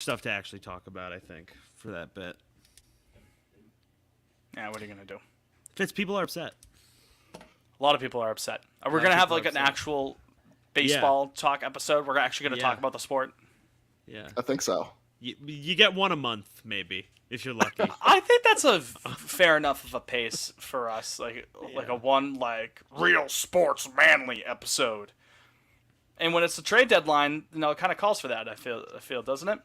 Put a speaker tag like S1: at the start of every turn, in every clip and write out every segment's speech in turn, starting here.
S1: stuff to actually talk about, I think, for that bit.
S2: Yeah, what are you gonna do?
S1: Fitz, people are upset.
S2: A lot of people are upset. We're
S1: lot
S2: gonna
S1: of
S2: have
S1: people
S2: like
S1: are
S2: an
S1: upset.
S2: actual baseball talk episode. We're actually gonna
S1: Yeah.
S2: talk about the sport.
S1: Yeah.
S3: I think so.
S1: You get one a month, maybe, if you're lucky.
S2: I think that's a fair enough of a pace for us, like a one real sports manly episode. And when it's the trade deadline, it kind of calls for that. I feel, doesn't it?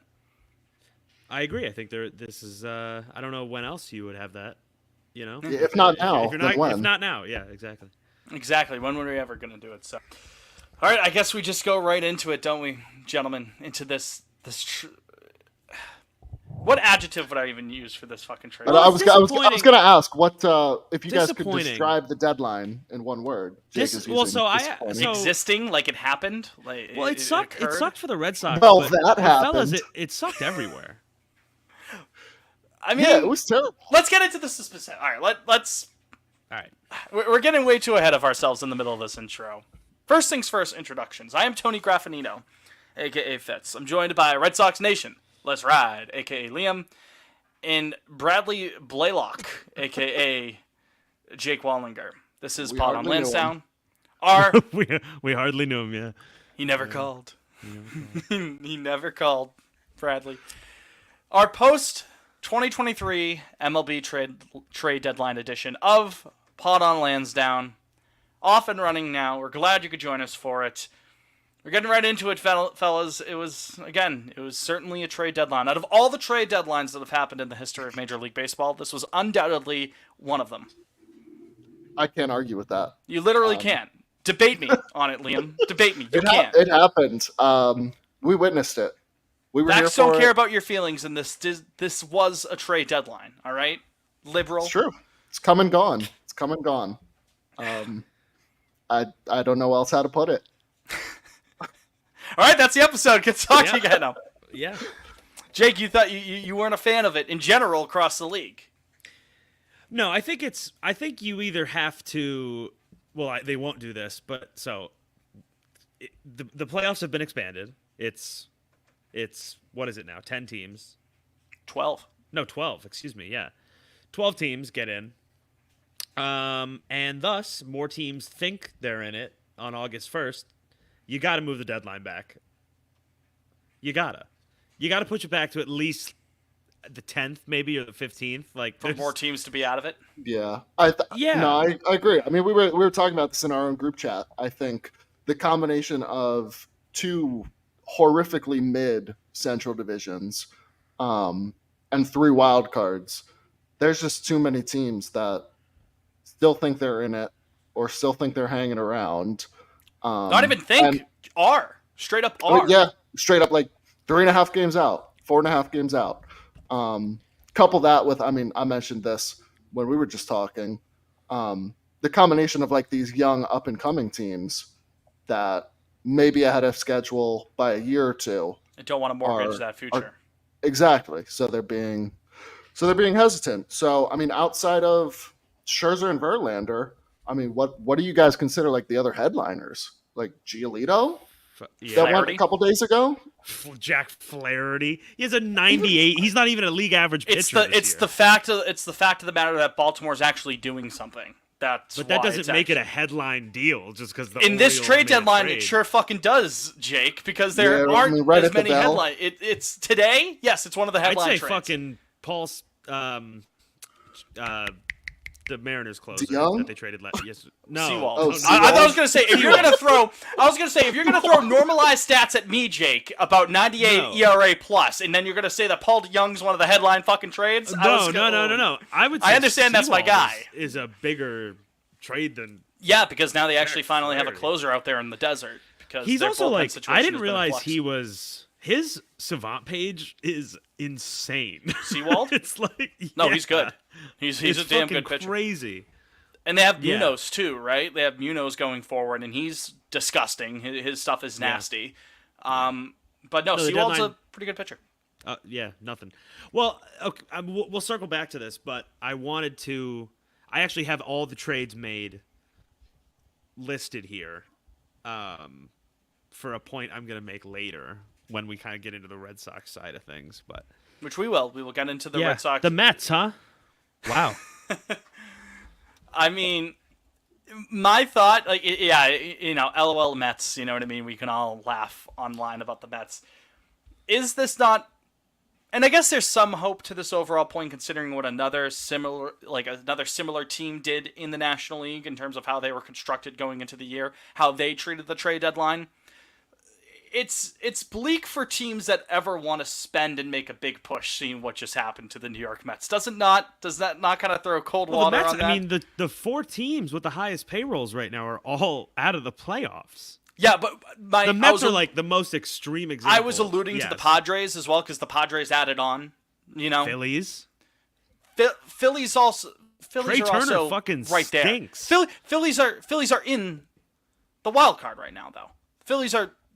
S1: I agree. I think this is. I don't know when else you would have that.
S3: Yeah, if not now,
S1: if you're
S3: then
S1: not,
S3: when?
S1: If not now, yeah, exactly.
S2: Exactly. When were we ever gonna do it? So, all right. I guess we just go right into it, don't we, gentlemen? Into this. What adjective would I even use for this fucking trade?
S3: But I was
S1: disappointing.
S3: going to ask what if you guys could
S1: Disappointing.
S3: describe the deadline in one word. Jake is using disappointing.
S2: Existing, like it happened.
S1: Well, it sucked. It sucked for the Red Sox.
S3: Well,
S1: but
S3: that
S1: fellas,
S3: happened.
S1: it sucked everywhere.
S2: I mean,
S3: Yeah, it was terrible.
S2: let's get into the specific. All right, let's.
S1: All right.
S2: We're getting way too ahead of ourselves in the middle of this intro. First things first, introductions. I am Tony Graffinino, a.k.a. Fitz. I'm joined by Red Sox Nation, Let's Ride, a.k.a. Liam, and Bradley Blaylock, a.k.a. Jake Wallinger. This is Pod on
S3: hardly knew
S2: Lansdowne. Our...
S1: we hardly knew him, yeah.
S2: He never called. He never called, Bradley. Our post 2023 MLB trade deadline edition of Pod on Lansdowne. Off and running now. We're glad you could join us for it. We're getting right into it, fellas. It was certainly a trade deadline. Out of all the trade deadlines that have happened in the history of Major League Baseball, this was undoubtedly one of them.
S3: I can't argue with that.
S2: You literally can't. Debate me on it, Liam. Debate me. You
S3: It
S2: can't.
S3: It happened. We witnessed it. We were here
S2: Facts
S3: for
S2: don't care
S3: it.
S2: about your feelings, and this was a trade deadline. All right, liberal.
S3: It's true. It's come and gone. It's come and gone. I don't know else how to put it.
S2: All right, that's the episode. Good to talk to you again now.
S1: Yeah.
S2: Jake, you thought you weren't a fan of it in general across the league.
S1: No, I think you either have to. Well, they won't do this, but the playoffs have been expanded. It's what is it now? 10 teams.
S2: 12.
S1: No, 12. Excuse me. Yeah, 12 teams get in. And thus more teams think they're in it on August 1st. You got to move the deadline back. You gotta push it back to at least the 10th, maybe, or the 15th. Like
S2: For more teams to be out of it.
S3: Yeah.
S1: Yeah.
S3: No, I agree. I mean, we were talking about this in our own group chat. I think the combination of two horrifically mid Central divisions, and 3 wild cards, there's just too many teams that still think they're in it or still think they're hanging around.
S2: Not even think. Straight up are.
S3: Yeah, straight up like 3.5 games out, 4.5 games out. Couple that with, I mean, I mentioned this when we were just talking. The combination of like these young up and coming teams that maybe ahead of schedule by a year or two.
S2: I don't want to mortgage that future.
S3: Exactly. So they're being hesitant. So I mean, outside of Scherzer and Verlander, I mean, what do you guys consider like the other headliners? Like Giolito? That went a couple days ago?
S1: Jack Flaherty. He has a 98. He's not even a league average pitcher.
S2: It's the fact of the matter that Baltimore's actually doing something. But
S1: that doesn't make it a headline deal just because
S2: in this trade deadline it sure fucking does, Jake, because there aren't as many headlines. It's today. Yes, it's one of the headline
S1: I'd say
S2: trades.
S1: fucking Paul's the Mariners closer
S3: DeYoung?
S1: that they traded last. Yes, no.
S2: Seawald.
S3: Oh,
S2: I was gonna say if you're gonna throw normalized stats at me, Jake, about 98 ERA plus, and then you're gonna say that Paul DeYoung's one of the headline fucking trades.
S1: No. I
S2: understand that's my guy.
S1: Is a bigger trade than
S2: because now they actually finally have a closer out there in the desert because
S1: he's
S2: their
S1: also
S2: bullpen
S1: like
S2: situation
S1: I didn't
S2: has been in
S1: realize
S2: flux.
S1: he was. His Savant page is insane.
S2: Seawald?
S1: It's like
S2: No, he's good. He's a damn good pitcher.
S1: Crazy.
S2: And they have Munoz too, right? They have Munoz going forward, and he's disgusting. His stuff is nasty. But no, Seawald's a pretty good pitcher.
S1: Nothing. Well, okay, we'll circle back to this, but I actually have all the trades made listed here for a point I'm going to make later when we kind of get into the Red Sox side of things. But
S2: Which we will. We will get into the
S1: yeah,
S2: Red Sox.
S1: the Mets, huh? Wow.
S2: I mean, my thought, like, yeah, LOL Mets, you know what I mean? We can all laugh online about the Mets. Is this not, and I guess there's some hope to this overall point considering what another similar team did in the National League in terms of how they were constructed going into the year, how they treated the trade deadline. It's bleak for teams that ever want to spend and make a big push, seeing what just happened to the New York Mets. Does that not kind of throw cold water
S1: the Mets,
S2: on that?
S1: I mean, the 4 teams with the highest payrolls right now are all out of the playoffs.
S2: Yeah, but
S1: The Mets are like the most extreme example.
S2: I was alluding to the Padres as well because the Padres added on,
S1: Phillies.
S2: Phillies also. Phillies
S1: Trey
S2: are
S1: Turner
S2: also
S1: fucking
S2: right there.
S1: stinks.
S2: Phillies are in the wild card right now though.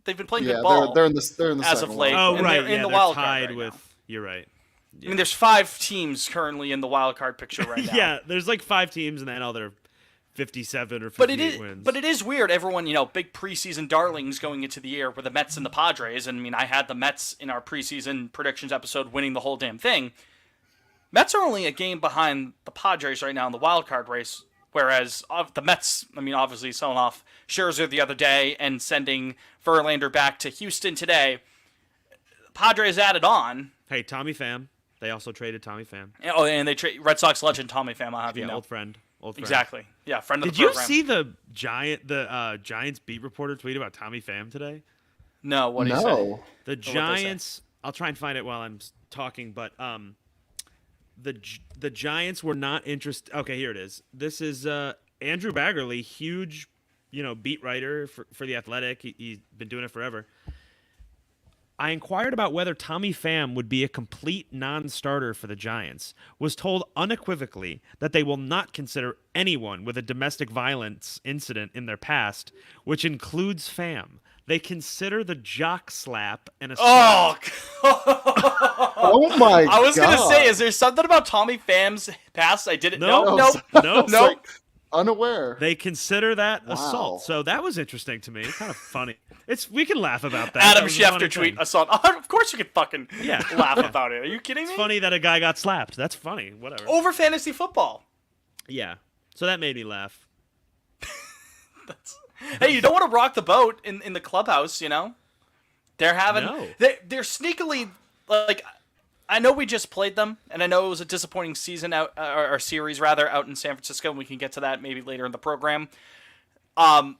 S2: They've been playing good
S3: Yeah,
S2: ball.
S3: they're in the
S2: as
S3: second
S2: of late.
S3: wild
S1: Oh,
S2: and
S1: right.
S2: they're in the
S1: they're
S2: wild card
S1: tied
S2: right
S1: with.
S2: now.
S1: You're right.
S2: I mean, there's 5 teams currently in the wild card picture right now.
S1: Yeah, there's like 5 teams, and then all their 57 or 58 wins.
S2: But it is weird. Everyone, big preseason darlings going into the year were the Mets and the Padres. And I mean, I had the Mets in our preseason predictions episode winning the whole damn thing. Mets are only a game behind the Padres right now in the wild card race. Whereas the Mets, I mean, obviously selling off Scherzer the other day and sending Verlander back to Houston today. Padres added on.
S1: Hey, Tommy Pham. They also traded Tommy Pham.
S2: Oh, and they trade Red Sox legend Tommy Pham. I'll have you
S1: Yeah,
S2: know.
S1: old friend.
S2: Exactly. Yeah, friend of
S1: Did
S2: the program.
S1: you see the Giants beat reporter tweet about Tommy Pham today?
S2: No, what do you say?
S3: No.
S1: The Giants. I'll try and find it while I'm talking, but the Giants were not interested. Okay, here it is. This is Andrew Baggerly, huge, beat writer for the Athletic. He's been doing it forever. I inquired about whether Tommy Pham would be a complete non-starter for the Giants. Was told unequivocally that they will not consider anyone with a domestic violence incident in their past, which includes Pham. They consider the jock slap an assault.
S2: Oh,
S3: Oh my god.
S2: I was going to say, is there something about Tommy Pham's past I didn't know?
S1: No.
S2: Nope.
S1: No.
S3: It's like unaware.
S1: They consider that
S3: Wow.
S1: assault. So that was interesting to me. Kind of funny. We can laugh about that. That
S2: Adam
S1: was a funny
S2: Schefter tweet
S1: thing.
S2: assault. Oh, of course you could fucking
S1: Yeah.
S2: laugh about it. Are you kidding me?
S1: It's funny that a guy got slapped. That's funny. Whatever.
S2: Over fantasy football.
S1: Yeah. So that made me laugh.
S2: Hey, you don't want to rock the boat in the clubhouse, They're having
S1: No.
S2: they're sneakily like I know we just played them, and I know it was a disappointing season out or series rather out in San Francisco, and we can get to that maybe later in the program.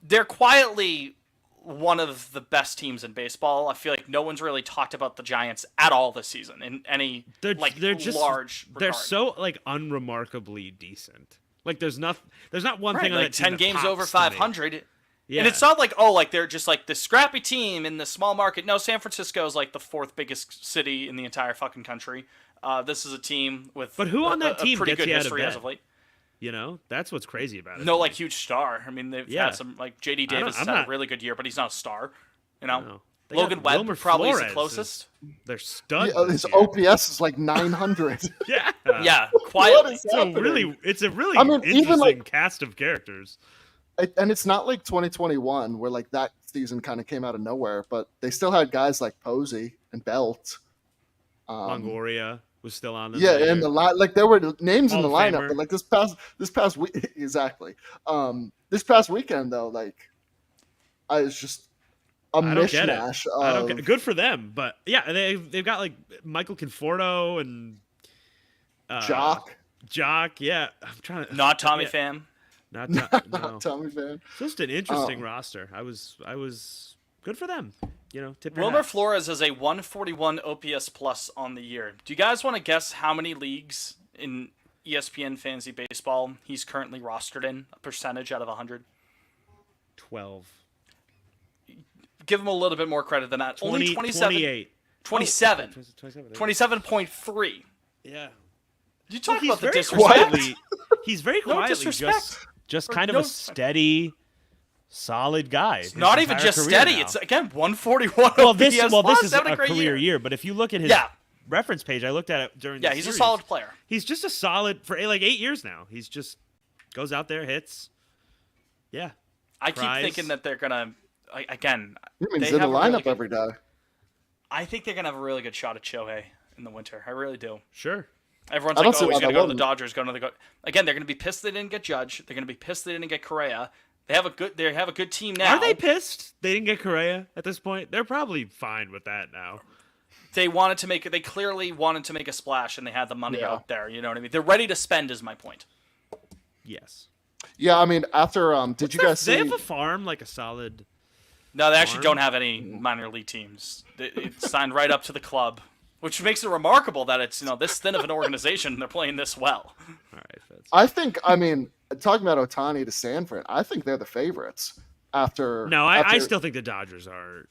S2: They're quietly one of the best teams in baseball. I feel like no one's really talked about the Giants at all this season in any
S1: They're just
S2: large regard.
S1: They're so unremarkably decent. Like there's not one
S2: right,
S1: thing on
S2: like
S1: that team
S2: 10
S1: that
S2: games
S1: pops
S2: over
S1: to me.
S2: 500.
S1: Yeah.
S2: And it's not like, they're just like the scrappy team in the small market. No, San Francisco is like the 4th biggest city in the entire fucking country. This is a team with
S1: But who on that
S2: a
S1: team
S2: pretty
S1: gets
S2: good
S1: you out of
S2: history
S1: bed?
S2: as of late.
S1: That's what's crazy about it.
S2: No, like huge star. I mean, they've
S1: Yeah.
S2: had some like JD
S1: I don't-
S2: Davis has
S1: I'm
S2: had
S1: not-
S2: a really good year, but he's not a star.
S1: No. They
S2: Logan
S1: got
S2: Webb
S1: Wilmer
S2: probably is the
S1: Flores
S2: closest.
S1: They're studs.
S3: Yeah,
S1: this
S3: his
S1: year.
S3: OPS is like 900.
S1: Yeah.
S2: Yeah,
S3: What
S2: quietly.
S3: is
S1: So
S3: happening?
S1: it's a really
S3: I mean, even,
S1: interesting
S3: like-
S1: cast of characters.
S3: And it's not like 2021 where like that season kind of came out of nowhere, but they still had guys like Posey and Belt.
S1: Longoria was still on them.
S3: Yeah,
S1: that
S3: and
S1: year.
S3: the like there were names in
S1: Hall
S3: the
S1: of
S3: lineup,
S1: Famer.
S3: but like this past week exactly. This past weekend though, like I was just a
S1: I don't get it.
S3: mishmash
S1: I don't
S3: of
S1: get good for them, but yeah, they've got like Michael Conforto and
S3: Jock,
S1: Jock. Yeah, I'm trying to
S2: Not Tommy
S1: yeah,
S2: Pham.
S1: Not no.
S3: Tommy Van.
S1: Just an interesting roster. I was good for them. Tip your
S2: Wilmer
S1: hat.
S2: Flores has a 141 OPS plus on the year. Do you guys want to guess how many leagues in ESPN Fantasy Baseball he's currently rostered in? A percentage out of 100?
S1: 12.
S2: Give him a little bit more credit than that. Only 27.
S1: 28.
S2: 27.
S1: 27.
S2: 27.3.
S1: Yeah.
S2: You talk
S1: He's
S2: about the
S1: very
S2: disrespect.
S1: quietly. He's very
S2: No
S1: quietly
S2: disrespect.
S1: just
S2: Or
S1: kind of
S2: no-
S1: a steady, solid guy. his
S2: Not even
S1: entire
S2: just
S1: career
S2: steady.
S1: now.
S2: It's again 141.
S1: Well, this
S2: OPS
S1: well, this
S2: plus,
S1: is
S2: having
S1: a
S2: great
S1: career
S2: year.
S1: year, but if you look at his
S2: Yeah.
S1: reference page, I looked at it during
S2: Yeah,
S1: the
S2: he's a
S1: series.
S2: solid player.
S1: He's just a solid for like 8 years now. He's just goes out there, hits. Yeah.
S2: I keep
S1: Prize.
S2: thinking that they're gonna again.
S3: I mean,
S2: They
S3: he's in the
S2: have a really
S3: lineup
S2: good-
S3: every day.
S2: I think they're gonna have a really good shot at Shohei in the winter. I really do.
S1: Sure.
S2: Everyone's
S3: I
S2: like,
S3: don't see
S2: oh, he's
S3: why
S2: gonna
S3: that
S2: go to the
S3: wouldn't.
S2: Dodgers. Again, they're gonna be pissed they didn't get Judge. They're gonna be pissed they didn't get Correa. They have a good team now.
S1: Are they pissed they didn't get Correa at this point? They're probably fine with that now.
S2: They clearly wanted to make a splash, and they had the money
S3: Yeah.
S2: out there. You know what I mean? They're ready to spend. Is my point.
S1: Yes.
S3: Yeah, I mean, after did you guys
S1: They
S3: see?
S1: have a farm, like a solid.
S2: No, they actually
S1: Farm?
S2: don't have any minor league teams. It's signed right up to the club, which makes it remarkable that it's this thin of an organization and they're playing this well.
S1: All right, Fitz.
S3: I mean, talking about Otani to Sanford, I think they're the favorites. After
S1: No, I
S3: after-
S1: still think the Dodgers are.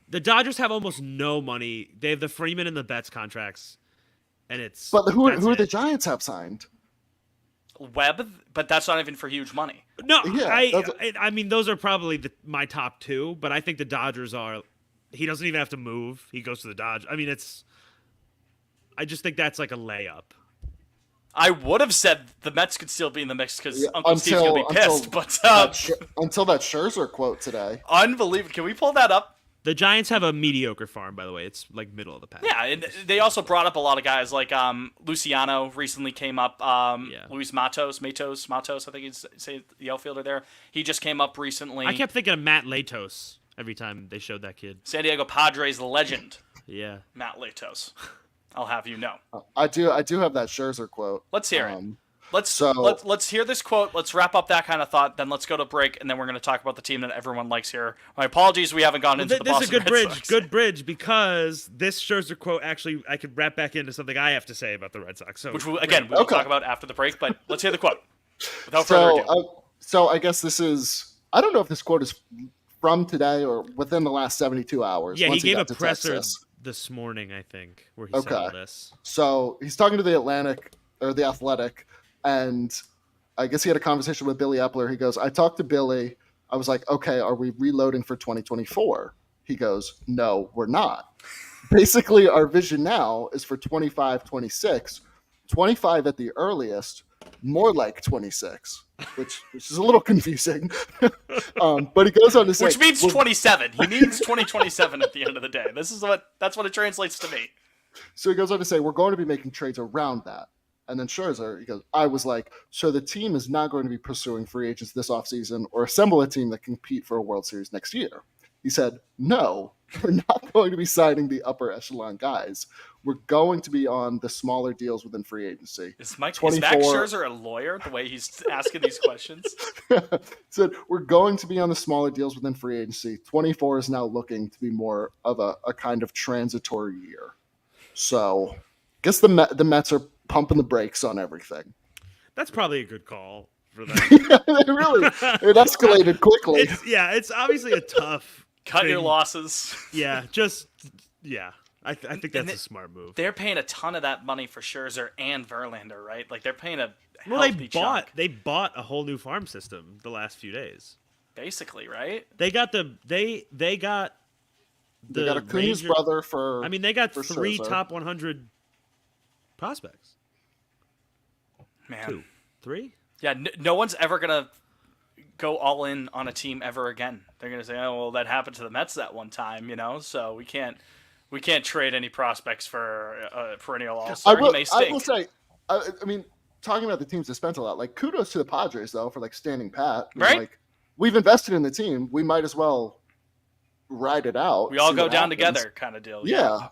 S1: The Dodgers have almost no money. They have the Freeman and the Betts contracts, and it's.
S3: But who
S1: that's
S3: are
S1: it.
S3: the Giants have signed?
S2: Webb, but that's not even for huge money.
S1: No,
S3: Yeah,
S1: I mean those are probably my top two, but I think the Dodgers are. He doesn't even have to move. He goes to the Dodgers. I mean, it's. I just think that's like a layup.
S2: I would have said the Mets could still be in the mix because
S3: Yeah,
S2: Uncle Steve's gonna be pissed. But
S3: Until that Scherzer quote today.
S2: unbelievable. Can we pull that up?
S1: The Giants have a mediocre farm, by the way. It's like middle of the pack.
S2: Yeah, and they also brought up a lot of guys like Luciano recently came up. Luis Matos, I think he's say the outfielder there. He just came up recently.
S1: I kept thinking of Matt Latos every time they showed that kid.
S2: San Diego Padres legend
S1: Yeah.
S2: Matt Latos. I'll have you know.
S3: I do have that Scherzer quote.
S2: Let's hear it. Let's
S3: so-
S2: let's hear this quote. Let's wrap up that kind of thought. Then let's go to break, and then we're going to talk about the team that everyone likes here. My apologies, we haven't gone into the
S1: This is a
S2: Boston
S1: good
S2: Red
S1: bridge.
S2: Sox.
S1: Good bridge because this Scherzer quote actually I could wrap back into something I have to say about the Red Sox. So
S2: Which we'll
S3: Okay.
S2: talk about after the break. But let's hear the quote. Without further ado.
S3: So I guess this is. I don't know if this quote is from today or within the last 72 hours.
S1: yeah, he
S3: once
S1: gave a
S3: got to
S1: presser
S3: Texas.
S1: this morning, I think, where he said all this.
S3: So he's talking to the Athletic, and I guess he had a conversation with Billy Epler. He goes, I talked to Billy. I was like, okay, are we reloading for 2024? He goes, no, we're not. Basically, our vision now is for 25, 26, 25 at the earliest, more like 26, which is a little confusing. But he goes on to say,
S2: Which means
S3: "We're
S2: 27. He means 2027 at the end of the day. That's what it translates to me.
S3: So he goes on to say, we're going to be making trades around that. And then Scherzer, he goes, I was like, so the team is not going to be pursuing free agents this offseason or assemble a team that can compete for a World Series next year. He said, no, we're not going to be signing the upper echelon guys. We're going to be on the smaller deals within free agency.
S2: Is Max
S3: 24
S2: Scherzer a lawyer, the way he's asking these questions?
S3: Said, we're going to be on the smaller deals within free agency. 24 is now looking to be more of a kind of transitory year. So I guess the Mets are pumping the brakes on everything.
S1: That's probably a good call for them.
S3: It escalated quickly.
S1: It's obviously a tough.
S2: Cut your
S1: thing.
S2: losses.
S1: Yeah, I think that's a smart move.
S2: They're paying a ton of that money for Scherzer and Verlander, right? Like they're paying a
S1: Well,
S2: healthy chunk,
S1: they bought a whole new farm system the last few days.
S2: basically, right?
S1: They got they got
S3: They got Acuna's
S1: Ranger-
S3: brother for.
S1: I mean, they got
S3: for
S1: 3
S3: Scherzer.
S1: top 100 prospects.
S2: Man,
S1: 2, 3.
S2: yeah, no one's ever gonna go all in on a team ever again. They're gonna say, "Oh, well, that happened to the Mets that one time," so we can't trade any prospects for a perennial all-star. He may
S3: I
S2: stink.
S3: will say, I mean, talking about the teams that spent a lot, like kudos to the Padres though for like standing pat. I mean,
S2: Right.
S3: Like we've invested in the team, we might as well ride it out.
S2: We all
S3: see
S2: go
S3: what
S2: down
S3: happens.
S2: together, kind of deal.
S3: Yeah.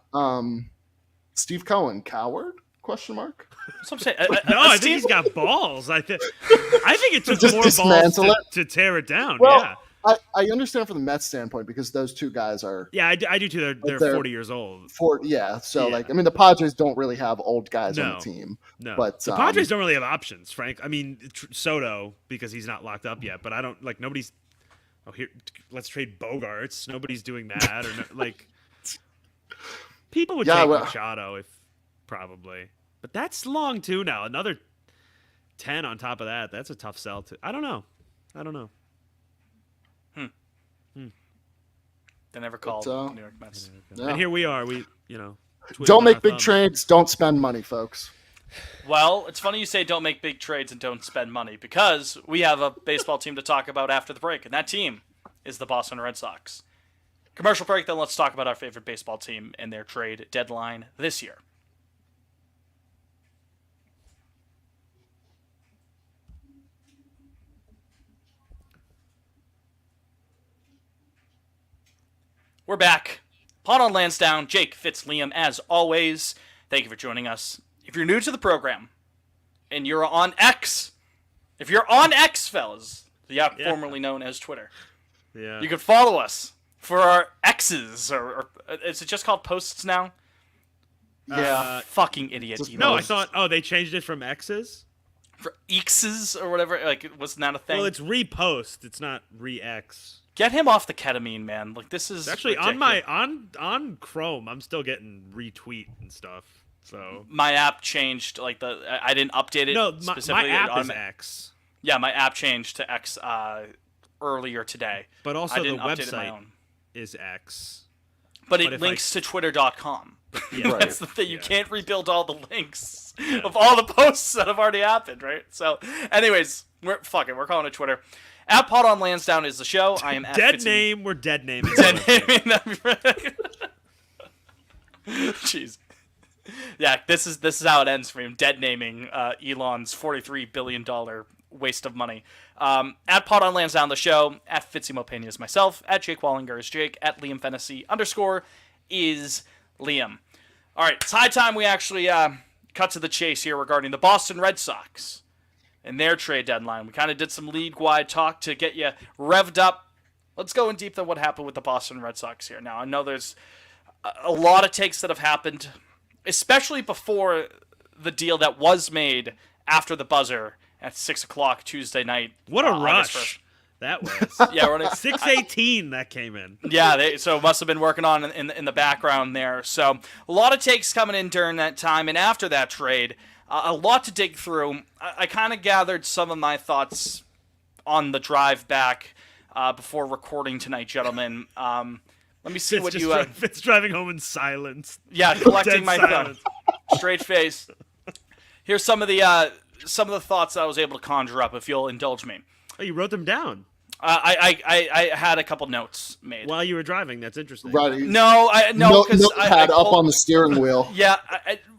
S3: Steve Cohen, coward? Question mark.
S2: That's what I'm saying.
S1: No, I think he's got balls. I think it took
S3: Just
S1: more balls
S3: dismantle it?
S1: to tear it down.
S3: Well,
S1: yeah.
S3: I understand from the Mets standpoint because those two guys are
S1: Yeah, I do too. They're
S3: they're-
S1: 40 years old.
S3: So
S1: Yeah.
S3: like I mean the Padres don't really have old guys on
S1: No.
S3: the team.
S1: No,
S3: But,
S1: the Padres don't really have options, Frank. I mean, Soto because he's not locked up yet, but I don't like nobody's. Oh, here, let's trade Bogarts. Nobody's doing that, or like. People would
S3: Yeah,
S1: take
S3: well-
S1: Machado if probably, but that's long too now. Another 10 on top of that. That's a tough sell too. I don't know.
S2: They never called
S3: But,
S2: New York Mets.
S3: Yeah.
S1: And here we are. We twiddling
S3: Don't make
S1: our
S3: big
S1: thumbs.
S3: trades, don't spend money, folks.
S2: Well, it's funny you say don't make big trades and don't spend money because we have a baseball team to talk about after the break, and that team is the Boston Red Sox. Commercial break, then let's talk about our favorite baseball team and their trade deadline this year. We're back. Pot on Lansdowne, Jake, Fitz, Liam, as always. Thank you for joining us. If you're new to the program and you're on X, fellas,
S1: Yeah.
S2: formerly known as Twitter,
S1: Yeah.
S2: you can follow us for our X's, or is it just called posts now? Fucking idiot.
S3: Just
S1: No, I
S3: Posts.
S1: thought they changed it from X's.
S2: For X's or whatever, like, wasn't that a thing?
S1: Well, it's repost. It's not re-X.
S2: Get him off the ketamine, man. Like, this is
S1: It's actually
S2: ridiculous.
S1: on Chrome. I'm still getting retweet and stuff. So
S2: My app changed, like, I didn't update it
S1: no, my
S2: specifically.
S1: app is
S2: Automa-
S1: X,
S2: Yeah, my app changed to X earlier today.
S1: but
S2: I
S1: also the
S2: didn't update it my
S1: website
S2: own.
S1: is X.
S2: But it
S1: if
S2: links to twitter.com.
S1: Yeah,
S3: Right.
S2: That's the thing. You
S1: Yeah.
S2: can't rebuild all the links of all the posts that have already happened, right? So, anyways, we're calling it Twitter. At Pot on Lansdowne is the show. I am at
S1: Dead
S2: Fitzy-
S1: name. We're dead naming.
S2: Dead naming. Jeez. Yeah, this is how it ends for him. Dead naming Elon's $43 billion waste of money. At Pot on Lansdowne, the show. At Fitzy Mopania is myself. At Jake Wallinger is Jake. At Liam Fennessy _ is Liam. All right, it's high time we actually cut to the chase here regarding the Boston Red Sox and their trade deadline. We kind of did some league-wide talk to get you revved up. Let's go in deep on what happened with the Boston Red Sox here. Now, I know there's a lot of takes that have happened, especially before the deal that was made after the buzzer at 6 o'clock Tuesday night.
S1: What a
S2: August
S1: rush
S2: 1st.
S1: that was.
S2: Yeah, we're on a
S1: 6:18 that came in.
S2: Yeah, so must have been working on in the background there. So a lot of takes coming in during that time, and after that trade, a lot to dig through. I kind of gathered some of my thoughts on the drive back before recording tonight, gentlemen. Let me see what you.
S1: Fitz driving home in silence.
S2: Yeah, collecting
S1: Dead
S2: my
S1: silence.
S2: straight face. Here's some of the thoughts that I was able to conjure up, if you'll indulge me.
S1: Oh, you wrote them down
S2: I had a couple notes made.
S1: while you were driving. That's interesting.
S3: Right.
S2: No, because
S3: Notepad up on the steering wheel.
S2: Yeah,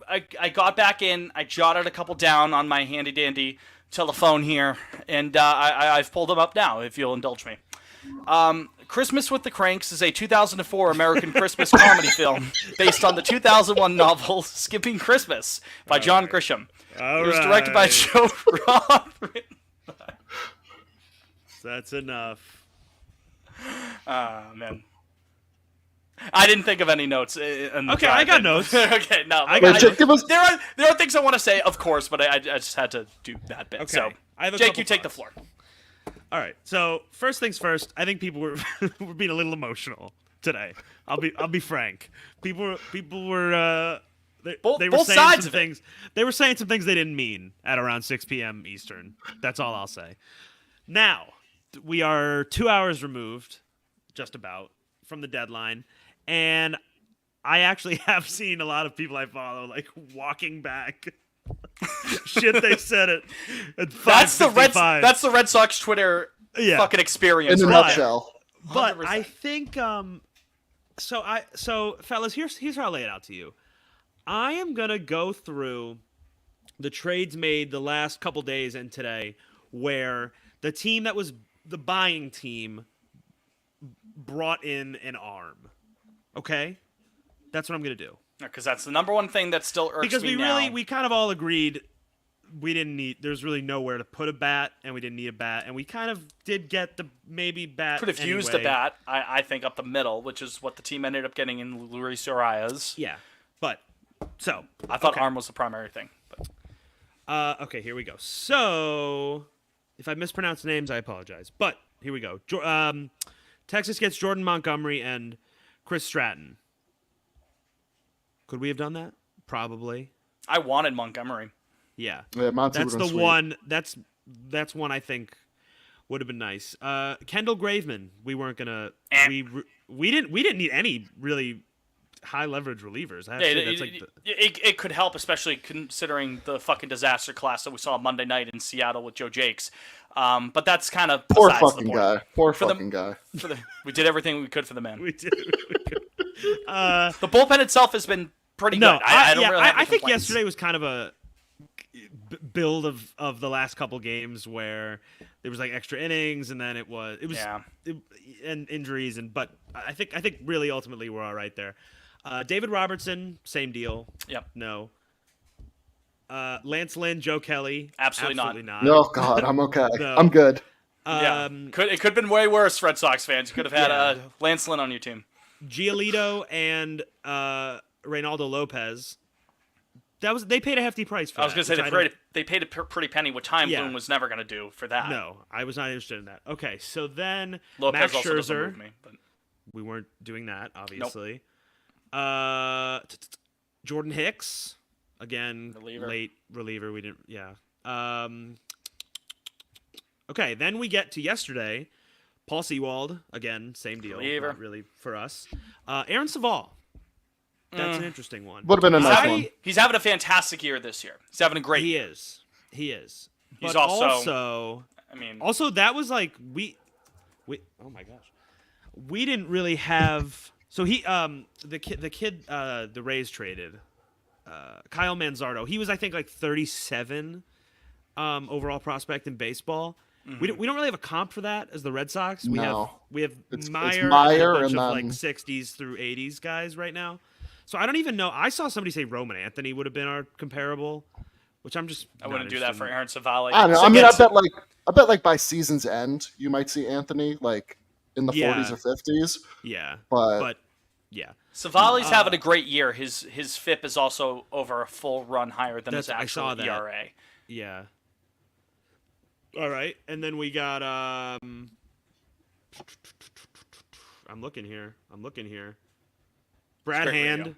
S2: I got back in. I jotted a couple down on my handy dandy telephone here, and I've pulled them up now. If you'll indulge me. Christmas with the Cranks is a 2004 American Christmas comedy film based on the 2001 novel Skipping Christmas by John Grisham.
S1: All
S2: It was directed by
S1: right.
S2: Joe Roth.
S1: That's enough.
S2: Man. I didn't think of any notes. In the
S1: Okay, I
S2: drive.
S1: got notes.
S2: Okay, no.
S1: I got
S3: Wait, Jake, give us.
S2: There are things I want to say, of course, but I just had to do that bit.
S1: Okay,
S2: So,
S1: I have a
S2: Jake,
S1: couple
S2: you take the
S1: thoughts.
S2: floor.
S1: All right. So first things first. I think people were were being a little emotional today. I'll be frank. People were. They were
S2: Both
S1: saying
S2: sides
S1: some
S2: of it.
S1: things. They were saying some things they didn't mean at around 6 p.m. Eastern. That's all I'll say. Now we are 2 hours removed, just about, from the deadline, and I actually have seen a lot of people I follow like walking back. Shit, they said it. At
S2: That's the
S1: 5:55.
S2: Red Sox Twitter
S1: Yeah.
S2: fucking experience.
S3: In a
S2: right?
S3: nutshell.
S1: But
S2: 100%.
S1: I think so fellas, here's how I lay it out to you. I am gonna go through the trades made the last couple days and today where the team that was the buying team brought in an arm. Okay? That's what I'm gonna do.
S2: Because that's the number one thing that still irks
S1: Because
S2: me now.
S1: we kind of all agreed we didn't need there's really nowhere to put a bat and we didn't need a bat and we kind of did get the maybe bat
S2: could have used a
S1: anyway.
S2: bat, I think, up the middle, which is what the team ended up getting in Luis Arias.
S1: Yeah. But so
S2: I thought
S1: okay.
S2: arm was the primary thing. But
S1: Okay, here we go. So, if I mispronounce names, I apologize. But here we go. Texas gets Jordan Montgomery and Chris Stratton. Could we have done that? Probably.
S2: I wanted Montgomery.
S1: Yeah.
S3: Yeah, Monty
S1: That's
S3: would've
S1: the
S3: been sweet.
S1: one. That's one I think would have been nice. Kendall Graveman. We weren't gonna. We didn't need any really. high leverage relievers. I have
S2: Yeah,
S1: to say that's like
S2: it could help, especially considering the fucking disaster class that we saw Monday night in Seattle with Joe Jakes. But that's kind of
S3: Poor
S2: besides
S3: fucking
S2: the point.
S3: guy. Poor
S2: For the-
S3: fucking guy.
S2: We did everything we could for the man.
S1: we did.
S2: The bullpen itself has been pretty
S1: No,
S2: good. I don't really have any
S1: I think
S2: complaints.
S1: yesterday was kind of a build of the last couple games where there was like extra innings and then it was
S2: Yeah.
S1: and injuries but I think really ultimately we're all right there. David Robertson, same deal.
S2: Yep.
S1: No. Lance Lynn, Joe Kelly,
S2: Absolutely
S1: not.
S3: No, God, I'm okay.
S1: No.
S3: I'm good.
S2: Yeah. It could have been way worse, Red Sox fans. You could have had
S1: Yeah.
S2: Lance Lynn on your team.
S1: Giolito and Reynaldo Lopez. They paid a hefty price for
S2: I was
S1: that.
S2: going to
S1: which
S2: say
S1: I don't-
S2: they paid a pretty penny, what Time
S1: Yeah.
S2: Bloom was never going to do for that.
S1: No, I was not interested in that. Okay, so then
S2: Lopez
S1: Max
S2: also doesn't
S1: Scherzer.
S2: move me. But
S1: We weren't doing that, obviously. Jordan Hicks, again,
S2: Reliever.
S1: late reliever. We didn't, yeah. Okay, then we get to yesterday. Paul Sewald, again, same deal.
S2: Reliever.
S1: Not really for us. Aaron Saval. That's an interesting one.
S3: Would have been a nice one.
S2: he's having a fantastic year this year. He's having a great
S1: He
S2: year.
S1: is. He is.
S2: He's
S1: But
S2: also- I mean,
S1: Also, that was like we. Oh my gosh, we didn't really have. So he the kid the Rays traded, Kyle Manzardo. He was I think like 37, overall prospect in baseball. We don't really have a comp for that as the Red Sox. We
S3: No.
S1: have
S3: It's
S1: Meyer,
S3: Meyer
S1: and a bunch
S3: and
S1: of
S3: then-
S1: like 60s through 80s guys right now. So I don't even know. I saw somebody say Roman Anthony would have been our comparable, which I'm just.
S2: I
S1: not
S2: wouldn't do that for
S1: interested in.
S2: Aaron Savali.
S3: I don't know.
S2: So
S3: I mean,
S2: gets-
S3: I bet like by season's end, you might see Anthony like in the
S1: Yeah.
S3: 40s or 50s.
S1: Yeah,
S3: But
S1: yeah.
S2: Savali's having a great year. His FIP is also over a full run higher than his
S1: I
S2: actual
S1: saw that.
S2: ERA.
S1: Yeah. All right, and then we got I'm looking here. Brad
S2: great
S1: Hand.
S2: radio.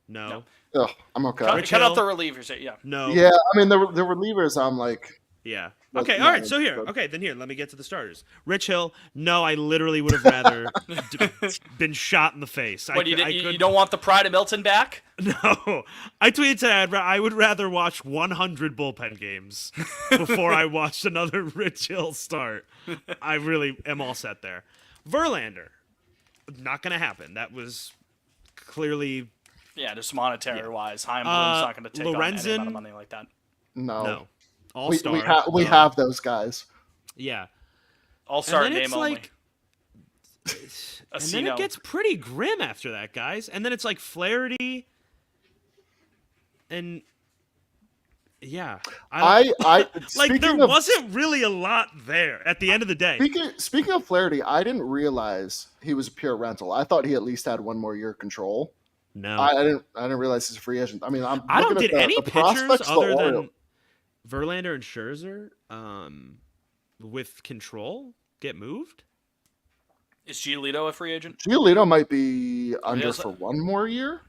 S1: No.
S3: ugh, I'm okay.
S2: Cut,
S1: Rich
S2: cut out
S1: Hill?
S2: the relievers. Yeah.
S1: No.
S3: Yeah, I mean the relievers. I'm like,
S1: Yeah.
S3: But
S1: Okay,
S3: no,
S1: all right. So here.
S3: but-
S1: Okay, then here, let me get to the starters. Rich Hill. No, I literally would have rather been shot in the face.
S2: What, you
S1: could-
S2: don't want the pride of Milton back?
S1: No, I tweeted today I would rather watch 100 bullpen games before I watched another Rich Hill start. I really am all set there. Verlander, not going to happen. That was clearly
S2: Yeah, just monetary wise. Chaim Bloom's not going to take on any
S1: Lorenzen?
S2: amount of money like that.
S3: no.
S1: no. All
S3: We,
S1: star.
S3: we have those guys.
S1: Yeah.
S2: All-star
S1: And then
S2: name
S1: it's
S2: only.
S1: like, and then
S2: Acino.
S1: it gets pretty grim after that, guys. And then it's like Flaherty, and yeah,
S3: I
S1: like
S3: speaking
S1: there
S3: of,
S1: wasn't really a lot there at the end of the day.
S3: Speaking of Flaherty, I didn't realize he was a pure rental. I thought he at least had one more year control.
S1: No,
S3: I didn't realize he's a free agent. I mean,
S1: I don't.
S3: looking
S1: Did
S3: at
S1: any
S3: the
S1: pitchers
S3: prospects, the
S1: other than
S3: Orioles-
S1: Verlander and Scherzer, with control, get moved?
S2: Is Giolito a free agent?
S3: Giolito might be under
S2: is-
S3: for one more year.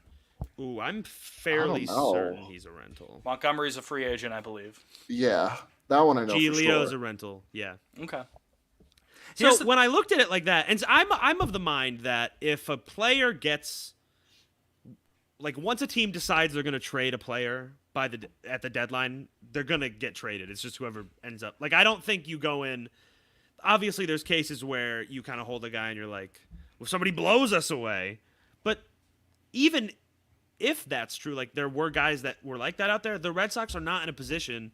S1: Ooh, I'm fairly
S3: know.
S1: certain he's a rental.
S2: Montgomery's a free agent, I believe.
S3: Yeah, that one I know for
S1: Giolito's
S3: sure.
S1: a rental. Yeah.
S2: Okay.
S1: So
S2: Here's the-
S1: when I looked at it like that, and I'm of the mind that if a player gets, like, once a team decides they're going to trade a player at the deadline, they're going to get traded. It's just whoever ends up. Like, I don't think you go in. Obviously, there's cases where you kind of hold a guy and you're like, well, somebody blows us away. But even if that's true, like, there were guys that were like that out there, the Red Sox are not in a position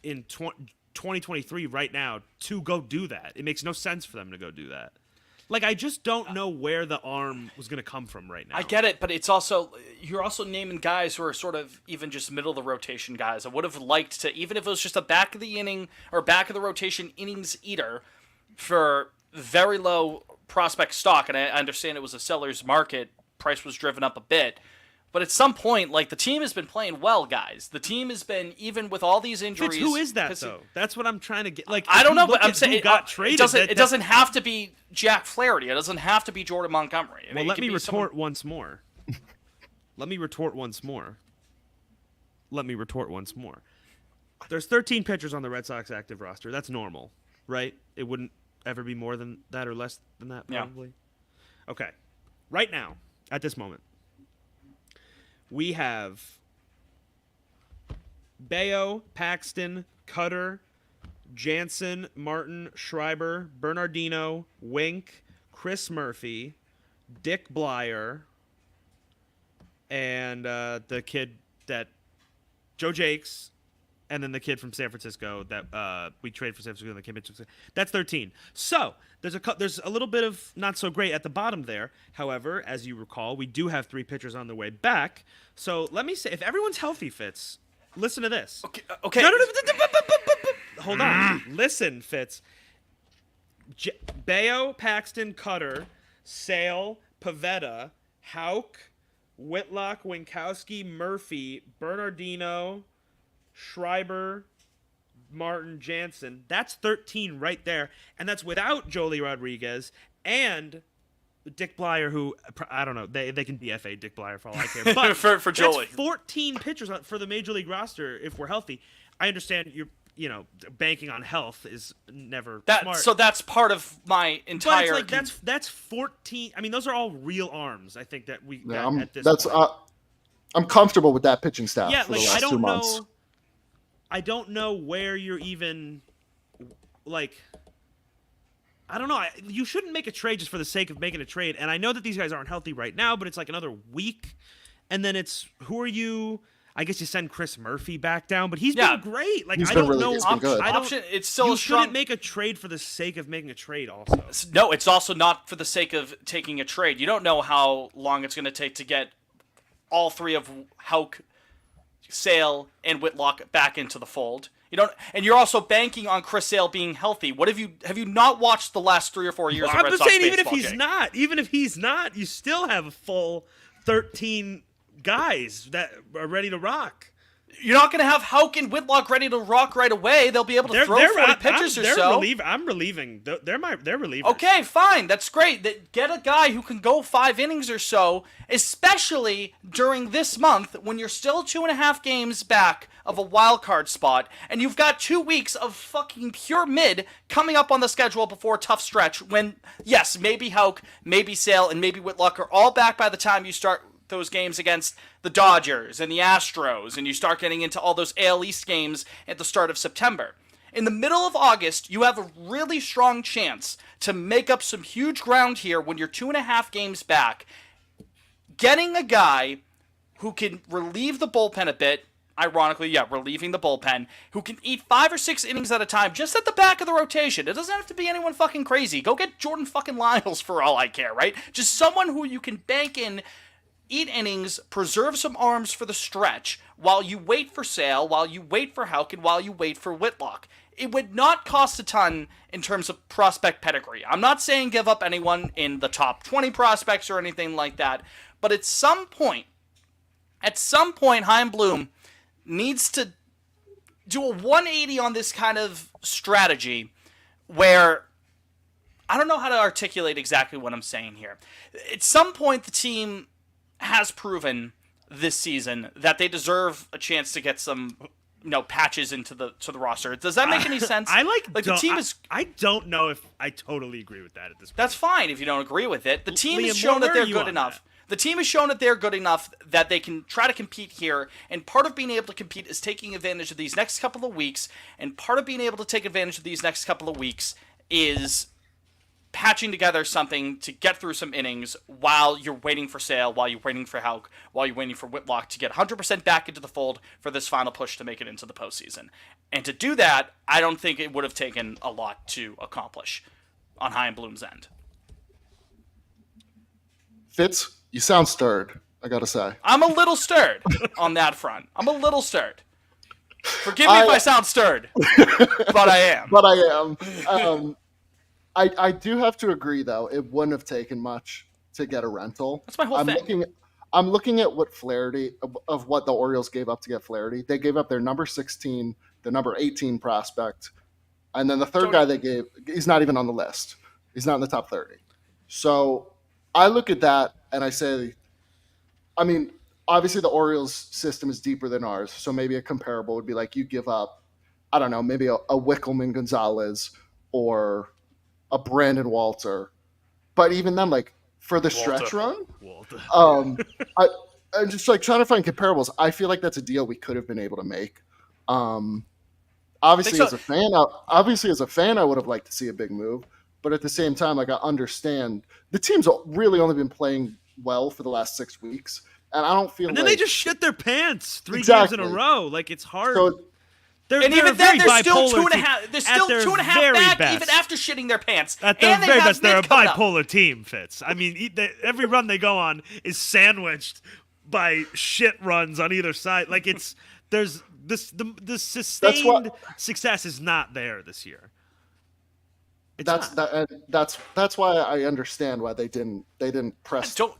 S1: in 2023 right now to go do that. It makes no sense for them to go do that. Like, I just don't know where the arm was going to come from right now.
S2: I get it, but it's also you're also naming guys who are sort of even just middle of the rotation guys. I would have liked to, even if it was just a back of the inning or back of the rotation innings eater for very low prospect stock. And I understand it was a seller's market. Price was driven up a bit. But at some point, like, the team has been playing well, guys. The team has been, even with all these injuries.
S1: Fitz, who is that,
S2: pissing-
S1: though? That's what I'm trying to get. Like,
S2: I
S1: if
S2: don't
S1: you
S2: know,
S1: look
S2: but I'm
S1: at
S2: saying
S1: who got traded.
S2: it doesn't have to be Jack Flaherty. It doesn't have to be Jordan Montgomery. I mean,
S1: Well,
S2: it
S1: let
S2: could
S1: me
S2: be
S1: retort once more. There's 13 pitchers on the Red Sox active roster. That's normal, right? It wouldn't ever be more than that or less than that,
S2: Yeah.
S1: probably. Okay. Right now, at this moment, we have Bayo, Paxton, Cutter, Jansen, Martin, Schreiber, Bernardino, Wink, Chris Murphy, Dick Blyer, and the kid that Joe Jakes, and then the kid from San Francisco that we traded for San Francisco and the kid. That's 13. So there's a little bit of not so great at the bottom there. However, as you recall, we do have 3 pitchers on the way back. So let me say, if everyone's healthy, Fitz, listen to this.
S2: Okay.
S1: No. Hold on. Listen, Fitz. Bayo, Paxton, Cutter, Sale, Pavetta, Houck, Whitlock, Winkowski, Murphy, Bernardino, Schreiber, Martin, Jansen. That's 13 right there. And that's without Joely Rodriguez and Dick Blyer, who, I don't know, they can DFA Dick Blyer for all I care. But
S2: for Joely.
S1: That's 14 pitchers for the Major League roster if we're healthy. I understand banking on health is never smart.
S2: So that's part of my entire...
S1: But it's like, that's 14. I mean, those are all real arms, I think, that we got at this point.
S3: I'm comfortable with that pitching staff
S1: Yeah,
S3: for
S1: like,
S3: the last 2 months.
S1: I don't know where you're even, like, I don't know. You shouldn't make a trade just for the sake of making a trade. And I know that these guys aren't healthy right now, but it's like another week. And then it's, who are you? I guess you send Chris Murphy back down, but he's been great. Like,
S3: he's
S1: I
S3: been
S1: don't
S3: really,
S1: know.
S3: he's been good.
S2: It's still
S1: you
S2: strong.
S1: shouldn't make a trade for the sake of making a trade also.
S2: No, it's also not for the sake of taking a trade. You don't know how long it's going to take to get all 3 of Houck, Sale, and Whitlock back into the fold. You don't, and you're also banking on Chris Sale being healthy. What have you not watched the last 3 or 4 years of Red Sox
S1: saying
S2: baseball?
S1: Even if he's not, you still have a full 13 guys that are ready to rock.
S2: You're not going to have Houck and Whitlock ready to rock right away. They'll be able to throw 40 pitches or so.
S1: I'm relieving. They're relievers.
S2: Okay, fine. That's great. Get a guy who can go 5 innings or so, especially during this month when you're still 2.5 games back of a wild card spot, and you've got 2 weeks of fucking pure mid coming up on the schedule before a tough stretch when, yes, maybe Houck, maybe Sale, and maybe Whitlock are all back by the time you start those games against the Dodgers and the Astros, and you start getting into all those AL East games at the start of September. In the middle of August, you have a really strong chance to make up some huge ground here when you're 2.5 games back. Getting a guy who can relieve the bullpen a bit, ironically, relieving the bullpen, who can eat 5 or 6 innings at a time just at the back of the rotation. It doesn't have to be anyone fucking crazy. Go get Jordan fucking Lyles for all I care, right? Just someone who you can bank in, eat innings, preserve some arms for the stretch while you wait for Sale, while you wait for Houck, and while you wait for Whitlock. It would not cost a ton in terms of prospect pedigree. I'm not saying give up anyone in the top 20 prospects or anything like that, but at some point, Chaim Bloom needs to do a 180 on this kind of strategy where I don't know how to articulate exactly what I'm saying here. At some point, the team has proven this season that they deserve a chance to get some, patches into the roster. Does that make any sense? The team is.
S1: I don't know if I totally agree with that at this point.
S2: That's fine if you don't agree with it. The team has
S1: Liam,
S2: shown that
S1: where
S2: they're
S1: are you
S2: good
S1: on
S2: enough.
S1: that?
S2: The team has shown that they're good enough that they can try to compete here, and part of being able to compete is taking advantage of these next couple of weeks, and part of being able to take advantage of these next couple of weeks is patching together something to get through some innings while you're waiting for Sale, while you're waiting for Houck, while you're waiting for Whitlock to get 100% back into the fold for this final push to make it into the postseason. And to do that, I don't think it would have taken a lot to accomplish on Chaim Bloom's end.
S3: Fitz, you sound stirred, I gotta say.
S2: I'm a little stirred on that front. I'm a little stirred. Forgive me if I sound stirred, but I am.
S3: But I am. I do have to agree, though. It wouldn't have taken much to get a rental.
S2: That's my whole thing.
S3: I'm looking at what Flaherty, of what the Orioles gave up to get Flaherty. They gave up their number 16, the number 18 prospect, and then the third guy they gave, he's not even on the list. He's not in the top 30. So I look at that and I say, I mean, obviously the Orioles system is deeper than ours, so maybe a comparable would be like you give up, I don't know, maybe a Wickelman Gonzalez or a Brandon Walter. But even then, like, for the stretch run, I'm just like trying to find comparables. I feel like that's a deal we could have been able to make. Obviously,
S2: so.
S3: as a fan, I would have liked to see a big move. But at the same time, like I understand the team's really only been playing well for the last 6 weeks, and I don't feel.
S1: And then
S3: like,
S1: they just shit their pants 3 games
S3: Exactly.
S1: in a row. Like it's hard.
S3: So
S1: they're
S2: And even
S1: very
S2: then, they're still
S1: bipolar
S2: 2.5.
S1: team.
S2: They're
S1: At
S2: still
S1: their
S2: 2.5
S1: very
S2: back,
S1: best.
S2: even after shitting their pants.
S1: At their
S2: and they
S1: very
S2: have
S1: best, they're a
S2: mid coming up.
S1: bipolar team, Fitz. I mean, every run they go on is sandwiched by shit runs on either side. Like there's the sustained success is not there this year. It's not.
S3: That's why I understand why they didn't press
S2: Don't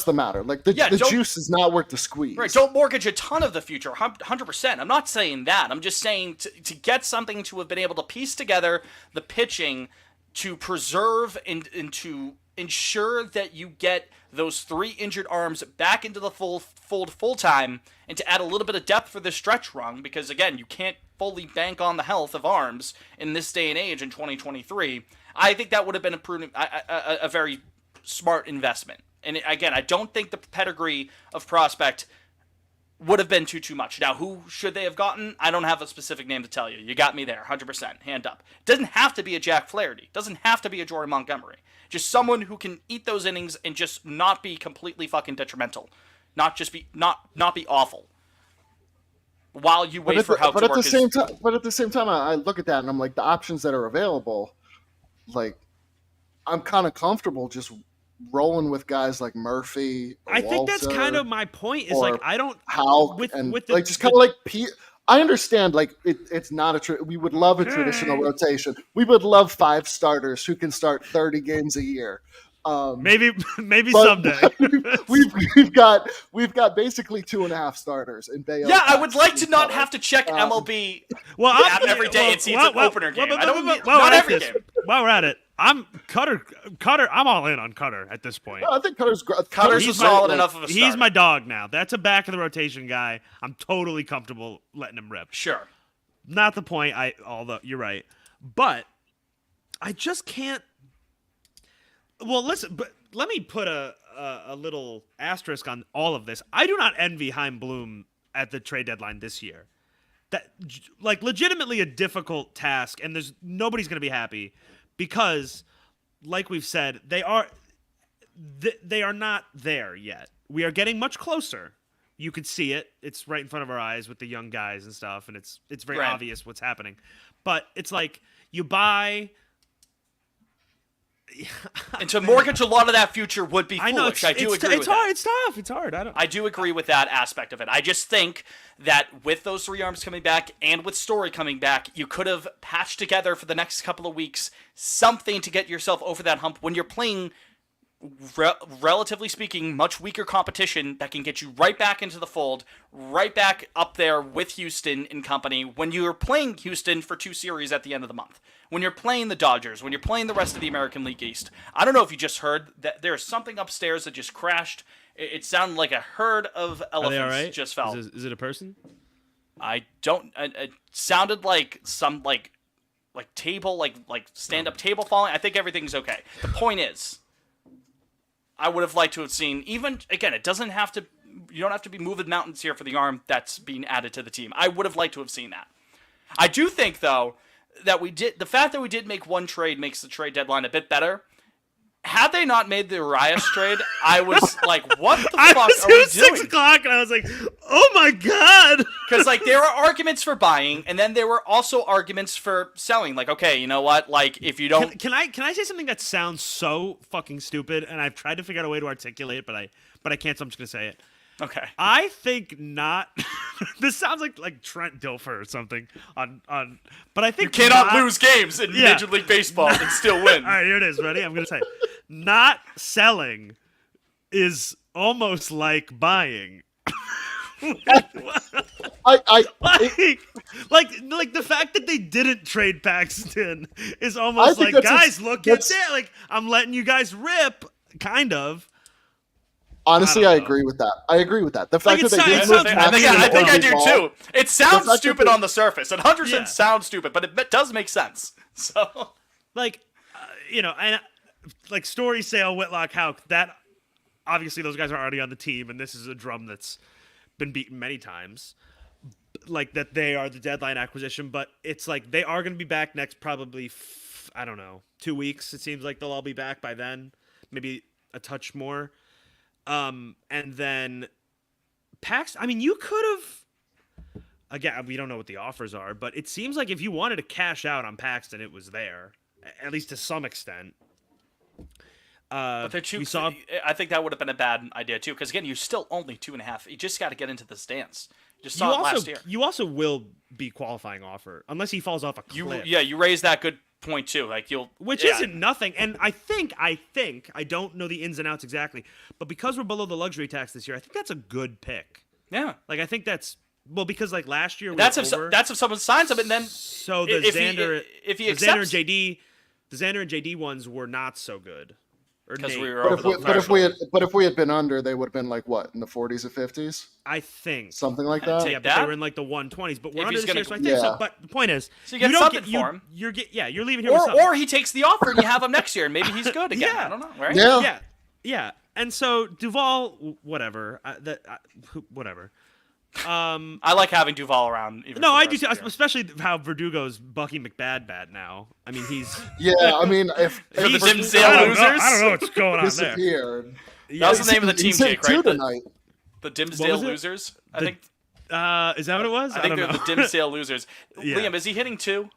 S3: the matter. Like the juice is not worth the squeeze.
S2: Right, don't mortgage a ton of the future, 100%. I'm not saying that. I'm just saying to get something to have been able to piece together the pitching to preserve and to ensure that you get those 3 injured arms back into the fold full time, and to add a little bit of depth for the stretch run, because again, you can't fully bank on the health of arms in this day and age in 2023. I think that would have been a very smart investment. And again, I don't think the pedigree of prospect would have been too much. Now, who should they have gotten? I don't have a specific name to tell you. You got me there, 100%, hand up. Doesn't have to be a Jack Flaherty. Doesn't have to be a Jordan Montgomery. Just someone who can eat those innings and just not be completely fucking detrimental. Not just be not be awful. While you wait for how to work.
S3: But at the same time, I look at that and I'm like, the options that are available, like, I'm kind of comfortable just rolling with guys like Murphy.
S1: I think that's kind of my point. Is like I don't
S3: how
S1: with
S3: and
S1: the,
S3: like just kind of like Pete. I understand, like it's not a. We would love a traditional rotation. We would love 5 starters who can start 30 games a year.
S1: Maybe someday.
S3: we've got basically 2.5 starters in Bayo.
S2: Yeah, I would like to not have to check MLB every day and see if it's an opener game. I don't not every game.
S1: While we're at it, I'm Cutter. I'm all in on Cutter at this point.
S3: I think Cutter's
S2: Cutter's solid enough of a starter.
S1: He's my dog now. That's a back of the rotation guy. I'm totally comfortable letting him rip.
S2: Sure.
S1: Not the point. Although you're right, but I just can't. Well, listen, but let me put a little asterisk on all of this. I do not envy Chaim Bloom at the trade deadline this year. That, like, legitimately a difficult task, and nobody's going to be happy because, like we've said, they are not there yet. We are getting much closer. You could see it. It's right in front of our eyes with the young guys and stuff, and it's very obvious what's happening. But it's like you buy.
S2: And to mortgage a lot of that future would be foolish. I do agree with that.
S1: It's hard.
S2: I do agree with that aspect of it. I just think that with those 3 arms coming back and with Story coming back, you could have patched together for the next couple of weeks something to get yourself over that hump when you're playing, relatively speaking, much weaker competition that can get you right back into the fold, right back up there with Houston and company when you're playing Houston for 2 series at the end of the month. When you're playing the Dodgers, when you're playing the rest of the American League East. I don't know if you just heard that there's something upstairs that just crashed. It sounded like a herd of elephants just fell.
S1: Is it a person?
S2: I don't. It sounded like some like table like stand-up table falling. I think everything's okay. The point is, I would have liked to have seen, even again, it doesn't have to. You don't have to be moving mountains here for the arm that's being added to the team. I would have liked to have seen that. I do think though that the fact that we did make one trade makes the trade deadline a bit better. Had they not made the Urias trade, I was like, what the fuck are we doing?
S1: 6 o'clock and I was like, oh my God.
S2: Because, like, there are arguments for buying, and then there were also arguments for selling. Like, okay, you know what? Like, if you don't...
S1: Can I say something that sounds so fucking stupid, and I've tried to figure out a way to articulate it, but I can't, so I'm just going to say it.
S2: Okay.
S1: I think not... This sounds like Trent Dilfer or something but I think
S2: you cannot lose games in Major League Baseball and still win.
S1: All right, here it is. Ready? I'm going to say not selling is almost like buying. Like the fact that they didn't trade Paxton is almost like, guys, look at that. Like, I'm letting you guys rip, kind of.
S3: Honestly, I agree with that. The fact that they did move Paxton,
S2: I think I do too. It sounds stupid on the surface. It 100% sounds stupid, but it does make sense. So,
S1: like, and like Story, Sale, Whitlock, Houck, that obviously those guys are already on the team, and this is a drum that's been beaten many times. Like that they are the deadline acquisition, but it's like they are going to be back next probably, I don't know, 2 weeks. It seems like they'll all be back by then, maybe a touch more. And then Pax, I mean, you could have, again, we don't know what the offers are, but it seems like if you wanted to cash out on Paxton, it was there, at least to some extent.
S2: But they're too. I think that would have been a bad idea too, because again, you're still only 2.5. You just got to get into this dance. You just saw it last year.
S1: You also will be qualifying offer unless he falls off a cliff.
S2: You raised that good point too. Like
S1: which isn't nothing. And I think I don't know the ins and outs exactly, but because we're below the luxury tax this year, I think that's a good pick.
S2: Yeah.
S1: Like I think that's because like last year
S2: that's if someone signs him, and then
S1: so the Xander and JD ones were not so good.
S2: Because we were over
S3: but if we had been under, they would have been like what, in the 40s or 50s?
S1: I think
S3: something like that.
S1: Yeah, but they were in like the 120s. But we're under this year, so I think so. But the point is,
S2: so you get something for him.
S1: You're leaving here with something.
S2: Or he takes the offer and you have him next year, and maybe he's good again. I don't know, right?
S3: Yeah.
S1: And so Duvall, whatever, whatever.
S2: I like having Duvall around.
S1: No, I do too, especially how Verdugo's Bucky McBad now. I mean, he's
S3: I mean, if
S2: Dimsdale Losers,
S1: I don't know what's going on
S3: there.
S2: That was the name of the team, Jake, right?
S3: Tonight.
S2: The Dimsdale Losers, I think.
S1: Is that what it was?
S2: I think they're the Dimsdale Losers. Yeah. Liam, is he hitting 2?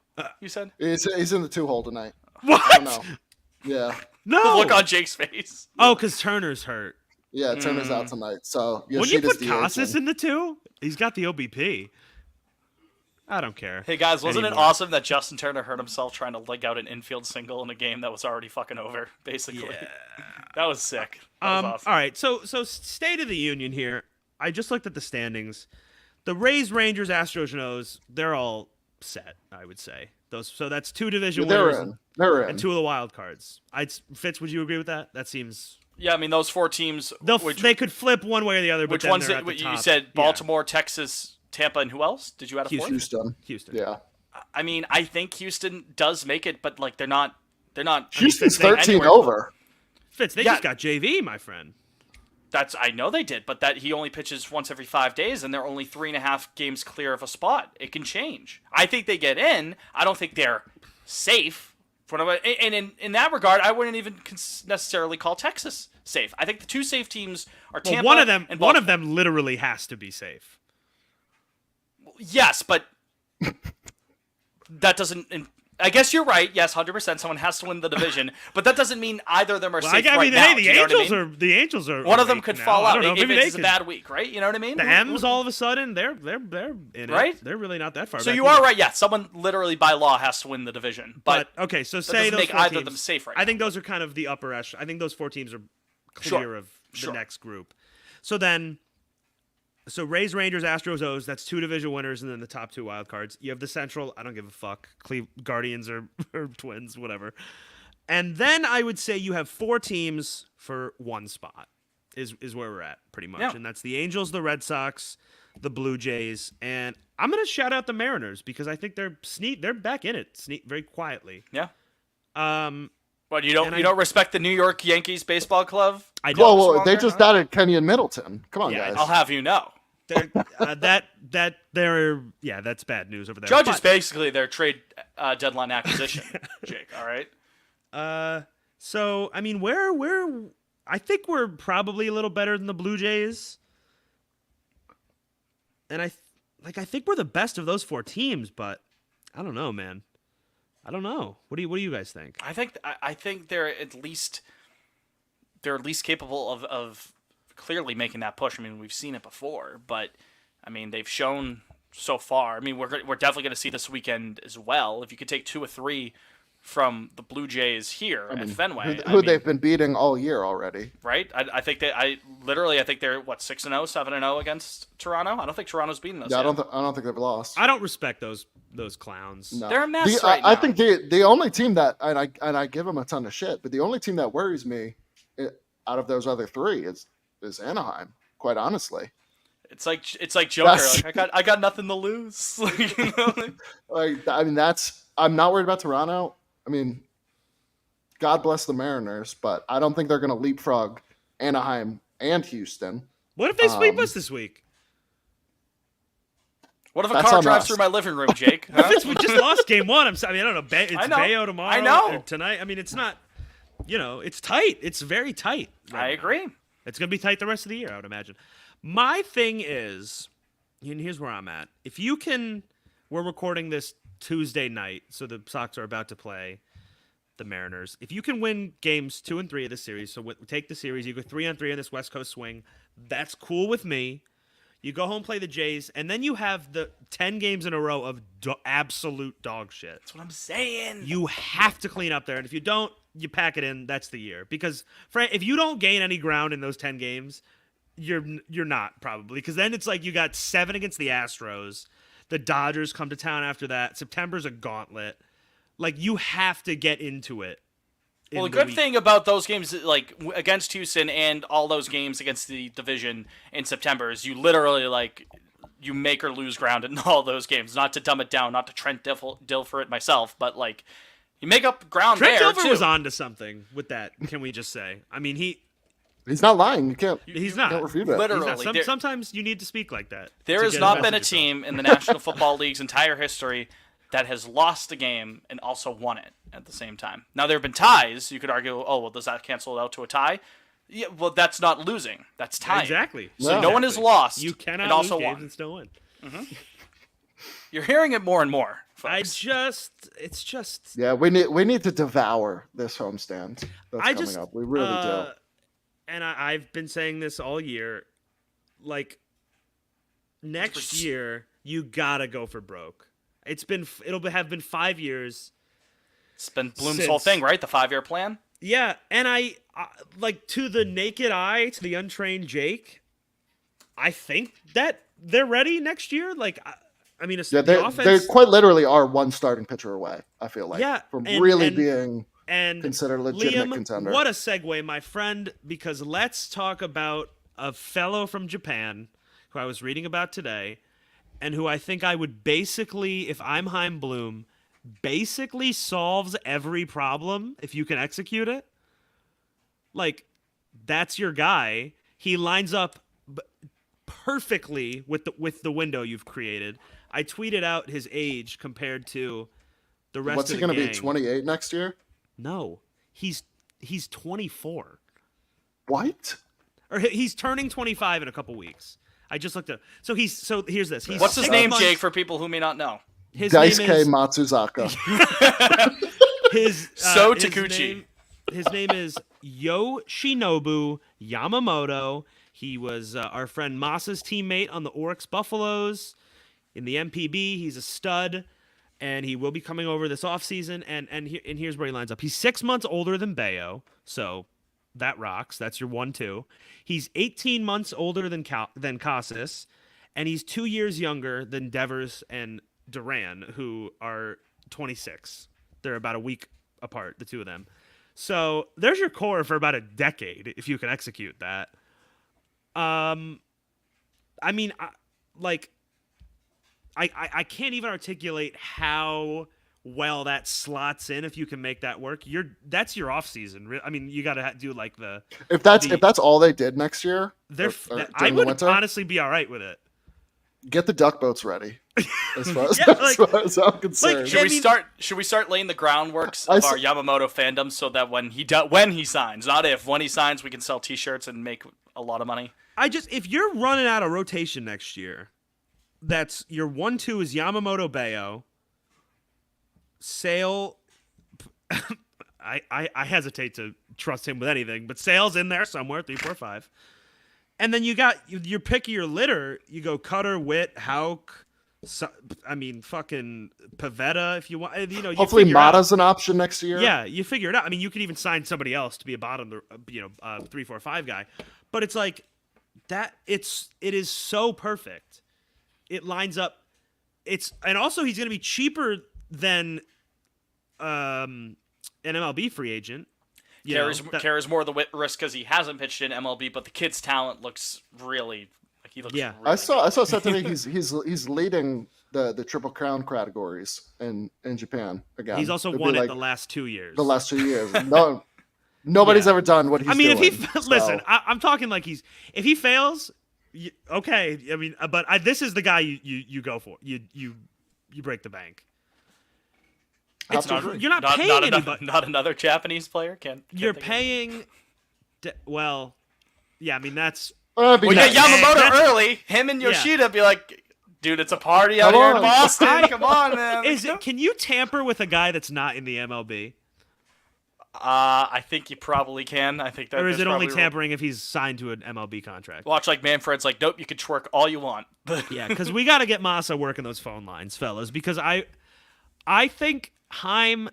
S2: You said
S3: he's in the 2-hole tonight.
S1: What?
S3: I don't know. Yeah.
S1: No.
S2: The look on Jake's face.
S1: Oh, because Turner's hurt.
S3: Yeah, Turner's out tonight. So
S1: when you put Casas in the 2, he's got the OBP. I don't care.
S2: Hey guys, wasn't it awesome that Justin Turner hurt himself trying to leg out an infield single in a game that was already fucking over? Basically, that was sick. That was awesome.
S1: All right, so State of the Union here. I just looked at the standings. The Rays, Rangers, Astros, and O's, they're all set. I would say so. That's 2 division winners.
S3: They're in.
S1: And 2 of the wild cards. Fitz, would you agree with that? That seems.
S2: Yeah, I mean those 4 teams.
S1: They could flip one way or the other. But
S2: which ones? You said Baltimore, Texas, Tampa, and who else? Did you add a 4th?
S3: Houston. Yeah.
S2: I mean, I think Houston does make it, but like they're not.
S3: Houston's 13 over.
S1: Fitz, they just got JV, my friend.
S2: I know they did, but that he only pitches once every 5 days, and they're only 3.5 games clear of a spot. It can change. I think they get in. I don't think they're safe. And in that regard, I wouldn't even necessarily call Texas safe. I think the 2 safe teams are Tampa.
S1: One of them,
S2: and
S1: one of them literally has to be safe.
S2: Yes, but that doesn't. I guess you're right. Yes, 100%. Someone has to win the division, but that doesn't mean either of them are safe right now.
S1: The Angels are.
S2: One of them could fall out if it's a
S1: could.
S2: bad week, right? You know what I mean?
S1: The M's all of a sudden they're in
S2: right?
S1: it. They're really not that far.
S2: So
S1: back
S2: you are right. Yeah, someone literally by law has to win the division, but
S1: okay. So
S2: that
S1: say
S2: doesn't
S1: those
S2: make
S1: 4
S2: either
S1: teams,
S2: of them safe right
S1: I
S2: now.
S1: think those are kind of the upper echelon. I think those 4 teams are clear of the next group. So then. So Rays, Rangers, Astros, O's, that's 2 division winners, and then the top 2 wild cards. You have the Central, I don't give a fuck, Guardians or Twins, whatever. And then I would say you have 4 teams for 1 spot is where we're at, pretty much. Yeah. And that's the Angels, the Red Sox, the Blue Jays, and I'm going to shout out the Mariners because I think they're back in it very quietly.
S2: Yeah. But you don't respect the New York Yankees baseball club?
S1: I don't.
S3: Well, they just added Kenyon Middleton. Come on, guys.
S2: I'll have you know.
S1: That's bad news over there.
S2: Judge is basically their trade deadline acquisition, Jake. All right.
S1: So I mean, I think we're probably a little better than the Blue Jays, and I think we're the best of those 4 teams. But I don't know, man. I don't know. What do you guys think?
S2: I think they're at least capable of clearly making that push. I mean, we've seen it before, but I mean, they've shown so far. I mean, we're definitely going to see this weekend as well. If you could take 2 or 3 from the Blue Jays here at Fenway,
S3: who they've been beating all year already,
S2: right? I think they're 6-0, 7-0 against Toronto. I don't think Toronto's beaten us.
S3: Yeah, I don't think they've lost.
S1: I don't respect those clowns.
S3: No.
S2: They're a mess right now.
S3: I think the only team that and I give them a ton of shit, but the only team that worries me out of those other 3 is Anaheim. Quite honestly,
S2: it's like Joker. Like I got nothing to lose.
S3: I'm not worried about Toronto. I mean, God bless the Mariners, but I don't think they're going to leapfrog Anaheim and Houston.
S1: What if they sweep us this week?
S2: What if a
S3: That's
S2: car
S3: on
S2: drives
S3: us.
S2: through my living room, Jake? Huh?
S1: We just lost game one. I mean, I don't know. It's
S2: I know.
S1: Bayo tomorrow.
S2: I know.
S1: Or tonight. I mean, it's not. It's tight. It's very tight.
S2: I
S1: right now.
S2: agree.
S1: It's gonna be tight the rest of the year, I would imagine. My thing is, and here's where I'm at. If you can, we're recording this Tuesday night, so the Sox are about to play the Mariners. If you can win games 2 and 3 of this series, so take the series, you go 3-on-3 in this West Coast swing. That's cool with me. You go home, play the Jays, and then you have the 10 games in a row of absolute dog shit.
S2: That's what I'm saying.
S1: You have to clean up there, and if you don't, you pack it in. That's the year. Because if you don't gain any ground in those 10 games, you're not probably. Because then it's like you got 7 against the Astros. The Dodgers come to town after that. September's a gauntlet. Like, you have to get into it.
S2: Well, the good thing about those games, like against Houston and all those games against the division in September, is you literally you make or lose ground in all those games. Not to dumb it down, not to Trent Dilfer it myself, but like you make up ground
S1: Trent
S2: there
S1: Dilfer
S2: too.
S1: was on to something with that. Can we just say? I mean,
S3: He's not lying. You can't.
S1: He's not.
S3: Can't refute it.
S2: Literally,
S1: sometimes you need to speak like that.
S2: There
S1: to
S2: has
S1: get
S2: not been a
S1: message across.
S2: team in the National Football League's entire history that has lost a game and also won it at the same time. Now, there have been ties. You could argue, oh, well, does that cancel it out to a tie? Yeah, well, that's not losing. That's tying.
S1: Exactly.
S2: So no one has lost.
S1: You cannot
S2: and also
S1: lose games
S2: won.
S1: and still win.
S2: You're hearing it more and more, folks.
S1: It's just.
S3: Yeah, we need to devour this homestand that's coming up. We really do.
S1: And I've been saying this all year. Like, next year, you gotta go for broke. It'll have been 5 years.
S2: It's been Bloom's whole thing, right? The 5-year plan?
S1: Yeah, and I like, to the naked eye, to the untrained Jake, I think that they're ready next year. Like, I mean,
S3: Yeah,
S1: the
S3: they
S1: offense,
S3: quite literally are one starting pitcher away. I feel like,
S1: Yeah,
S3: from
S1: and-
S3: really
S1: and-
S3: being
S1: and
S3: considered a legitimate
S1: Liam,
S3: contender.
S1: what a segue, my friend, because let's talk about a fellow from Japan who I was reading about today, and who I think I would basically, if I'm Heim Bloom, basically solves every problem if you can execute it. Like, that's your guy. He lines up perfectly with the window you've created. I tweeted out his age compared to the rest
S3: What's
S1: of
S3: he
S1: the
S3: going to
S1: gang.
S3: be? 28 next year?
S1: No, he's 24.
S3: What?
S1: Or he's turning 25 in a couple weeks. I just looked at. So here's this. He's
S2: What's his
S1: 6
S2: name,
S1: months-
S2: Jake, for people who may not know?
S1: His
S3: Daisuke
S1: name is
S3: Matsuzaka.
S1: his
S2: So
S1: his
S2: Takuchi.
S1: His name is Yoshinobu Yamamoto. He was our friend Masa's teammate on the Oryx Buffaloes in the MPB. He's a stud, and he will be coming over this offseason. And here's where he lines up. He's 6 months older than Bayo, so that rocks. That's your 1-2. He's 18 months older than Casas, and he's 2 years younger than Devers and Duran, who are 26. They're about a week apart, the two of them. So there's your core for about a decade if you can execute that. I mean, I can't even articulate how well that slots in if you can make that work. That's your off season. I mean, you got to do like the.
S3: If that's all they did next year,
S1: They're.
S3: or
S1: I
S3: during the
S1: would
S3: winter,
S1: honestly be all right with it.
S3: get the duck boats ready. As far as,
S1: Yeah,
S3: as, far as I'm concerned.
S2: Should
S1: I
S2: we start laying the groundworks
S3: I
S2: of
S3: s-
S2: our Yamamoto fandom so that when he signs, not if, when he signs, we can sell T-shirts and make a lot of money?
S1: If you're running out of rotation next year, that's your 1-2 is Yamamoto Bayo. Sale. I hesitate to trust him with anything, but Sale's in there somewhere, 3, 4, 5. And then you got your pick of your litter. You go Cutter, Witt, Hauk. Fucking Pavetta if you want. You
S3: Hopefully,
S1: figure out-
S3: Mata's an option next year.
S1: Yeah, you figure it out. I mean, you could even sign somebody else to be a bottom, 3, 4, 5 guy. But it's like that. It is so perfect. It lines up. And also he's going to be cheaper than an MLB free agent.
S2: Carries more of the risk because he hasn't pitched in MLB, but the kid's talent looks really like he looks.
S1: Yeah.
S2: really
S3: I saw
S2: good.
S3: Saturday. He's leading the Triple Crown categories in Japan again.
S1: He's also
S3: It'd be
S1: won it
S3: like
S1: the last 2 years.
S3: the last 2 years. Nobody's
S1: Yeah.
S3: ever done what he's
S1: I mean,
S3: doing.
S1: if he listen, I'm talking like if he fails, okay. I mean, but this is the guy you go for. You break the bank.
S3: Have
S1: It's
S3: to
S1: not,
S3: agree.
S1: you're not paying
S2: not
S1: anybody.
S2: not another Japanese player. Can't
S1: You're
S2: think of it.
S1: paying. Well, yeah. I mean, that's
S3: That'd be
S2: Well,
S3: nice.
S2: yeah, Yamamoto
S1: That's-
S2: early. Him and
S1: Yeah.
S2: Yoshida be like, dude, it's a party out
S3: Come
S2: here in
S3: on.
S2: Boston. Come on, man.
S1: is it. Can you tamper with a guy that's not in the MLB,
S2: I think you probably can. I think that.
S1: or is
S2: there's
S1: it only
S2: probably-
S1: tampering if he's signed to an MLB contract?
S2: Watch like Manfred's like, nope, you can twerk all you want.
S1: Yeah, because we got to get Massa working those phone lines, fellas. Because I think Heim,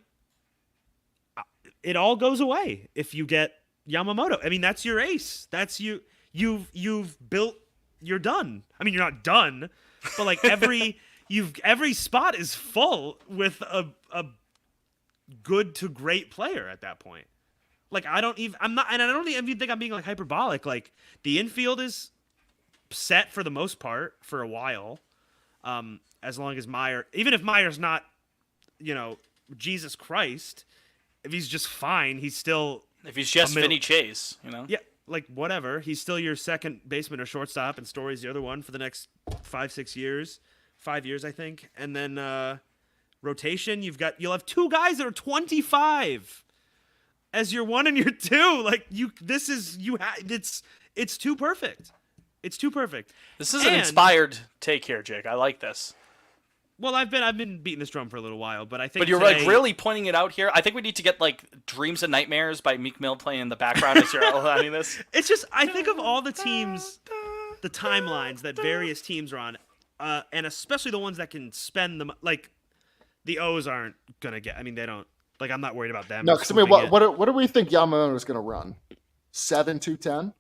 S1: it all goes away if you get Yamamoto. I mean, that's your ace. That's you. You've built. You're done. I mean, you're not done, but like every spot is full with a good to great player at that point. Like I don't even think I'm being like hyperbolic. Like the infield is set for the most part for a while. As long as Meyer, even if Meyer's not, Jesus Christ, if he's just fine, he's still
S2: If he's just
S1: middle-
S2: Vinny Chase,
S1: yeah, like whatever. He's still your second baseman or shortstop, and Story's the other one for the next 5 years, I think. And then rotation, you'll have two guys that are 25 as your one and your two. Like it's too perfect. It's too perfect.
S2: This is an
S1: And-
S2: inspired take here, Jake. I like this.
S1: Well, I've been beating this drum for a little while, but I think.
S2: But you're
S1: today,
S2: like really pointing it out here. I think we need to get like Dreams and Nightmares by Meek Mill playing in the background as you're outlining this.
S1: It's just I think of all the teams, the timelines that various teams are on, and especially the ones that can spend them. Like the O's aren't gonna get. I mean, they don't. Like I'm not worried about them.
S3: No, because I mean,
S1: swooping
S3: what do we think Yamamoto's going to run? 7-2-10?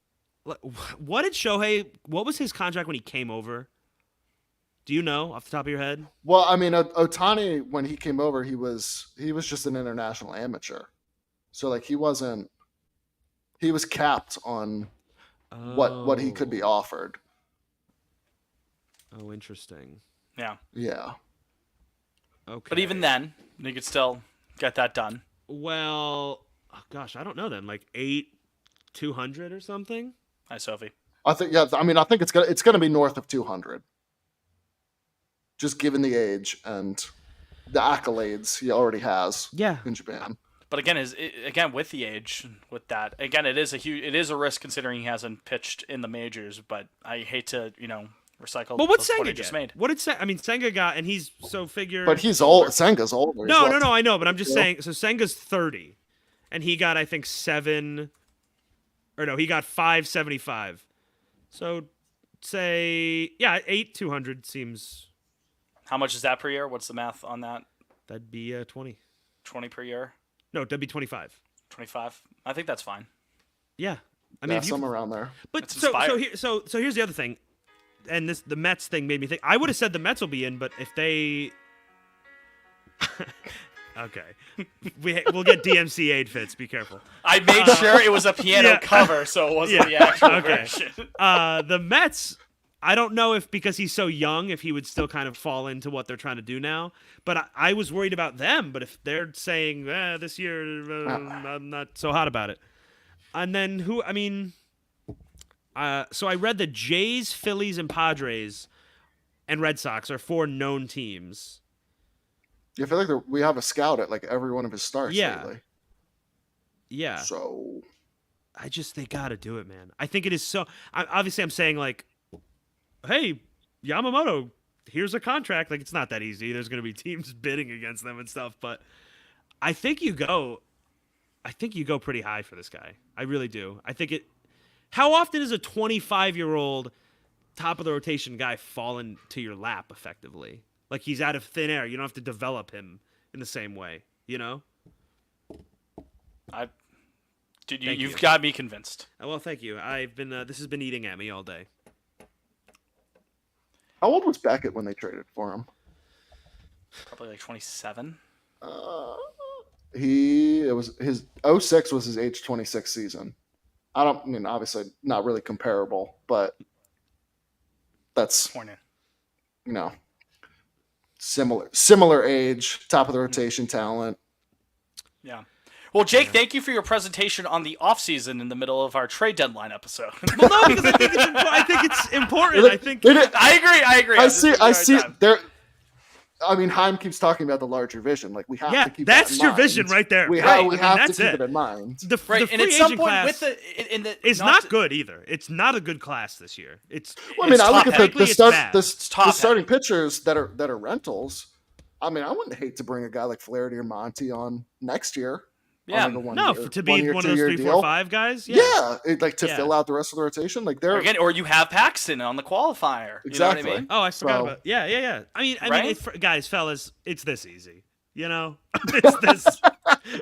S1: What did Shohei? What was his contract when he came over? Do you know off the top of your head?
S3: Well, I mean, Ohtani when he came over, he was just an international amateur, so like he was capped on what he could be offered.
S1: Oh, interesting.
S2: Yeah.
S3: Yeah.
S1: Okay.
S2: But even then, you could still get that done.
S1: well, oh gosh, I don't know then. Like 200 or something.
S2: Hi, Sophie.
S3: I think I think it's gonna be north of 200. Just given the age and the accolades he already has
S1: Yeah.
S3: in Japan.
S2: But again, with the age, with that, again, it is a risk considering he hasn't pitched in the majors. But I hate to recycle.
S1: But what's
S2: the point
S1: Senga
S2: I just
S1: get?
S2: made.
S1: What did Senga? I mean, Senga got, and he's so figure.
S3: But he's old. Senga's older.
S1: No,
S3: He's what,
S1: I know, but I'm just
S3: Yeah.
S1: saying. So Senga's 30, and he got I think 7, or no, he got 575. So say 200 seems
S2: How much is that per year? What's the math on that?
S1: that'd be 20.
S2: 20 per year,
S1: No, that'd be 25.
S2: 25. I think that's fine.
S1: Yeah, I mean,
S3: Yeah,
S1: if you,
S3: somewhere around there.
S1: but
S2: That's
S1: so
S2: inspired.
S1: so here's the other thing, and the Mets thing made me think. I would have said the Mets will be in, but if they. Okay, we'll get DMC aid fits. Be careful.
S2: I made sure it was a piano
S1: yeah.
S2: cover, so it wasn't
S1: Yeah.
S2: the actual
S1: Okay.
S2: version.
S1: The Mets, I don't know if because he's so young, if he would still kind of fall into what they're trying to do now. But I was worried about them. But if they're saying this year, I'm not so hot about it. And then so I read the Jays, Phillies, and Padres, and Red Sox are 4 known teams.
S3: I feel like we have a scout at like every one of his starts
S1: Yeah.
S3: lately.
S1: Yeah.
S3: So
S1: They got to do it, man. I think it is so. Obviously, I'm saying like, hey, Yamamoto, here's a contract. Like, it's not that easy. There's going to be teams bidding against them and stuff. But I think you go pretty high for this guy. I really do. I think it. How often is a 25-year-old top of the rotation guy fall into your lap effectively? Like he's out of thin air. You don't have to develop him in the same way.
S2: Dude,
S1: Thank
S2: you've
S1: you.
S2: got me convinced.
S1: Well, thank you. I've been. This has been eating at me all day.
S3: how old was Beckett when they traded for him?
S2: Probably like 27.
S3: It was his 06 was his age 26 season. I mean, obviously not really comparable, but that's,
S2: Born in.
S3: you know, similar age, top of the rotation talent.
S2: Yeah. Well, Jake, thank you for your presentation on the offseason in the middle of our trade deadline episode.
S1: Well, no, because I think it's important. I think
S2: I agree.
S3: I see. There. I mean, Heim keeps talking about the larger vision. Like we have to keep.
S1: That's
S3: that in
S1: your
S3: mind.
S1: vision right there.
S3: We
S1: right.
S3: have to keep it in mind.
S1: The
S2: right,
S1: the
S2: and
S1: free
S2: at some
S1: agent
S2: point
S1: class is not good either. It's not a good class this year.
S3: Well, I mean, I look at the
S1: top
S3: starting pitchers that are rentals. I mean, I wouldn't hate to bring a guy like Flaherty or Monty on next year.
S2: Yeah,
S1: to be one of those 3, 4, 5 guys.
S3: Yeah, fill out the rest of the rotation. Like they're
S2: or you have Paxton on the qualifier.
S3: Exactly.
S2: You know what I mean?
S1: Oh, I forgot about. Yeah. I mean, guys, fellas, it's this easy. You know, it's this.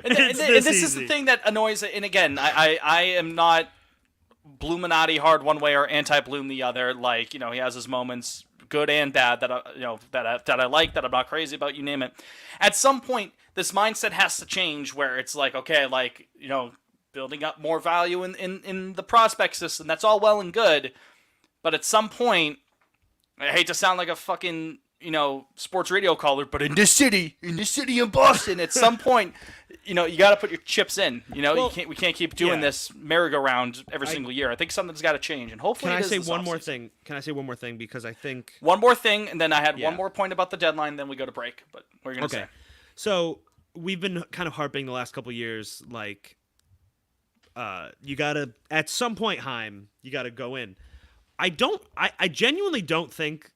S2: and this is the thing that annoys. And again, I am not Bluminati hard one way or anti-Bloom the other. Like, he has his moments, good and bad, that I like, that I'm not crazy about. You name it. At some point, this mindset has to change where it's like, okay, building up more value in the prospect system. That's all well and good. But at some point, I hate to sound like a fucking, sports radio caller, but in this city of Boston, at some point, you got to put your chips in. We can't keep doing this merry-go-round every single year. I think something's got to change, and hopefully
S1: Can I say
S2: one
S1: more thing? Can I say one more thing? Because I think...
S2: One more thing, and then I had one more point about the deadline, then we go to break. But what are you going to say?
S1: So we've been kind of harping the last couple of years, you gotta at some point, Heim, you gotta go in. I genuinely don't think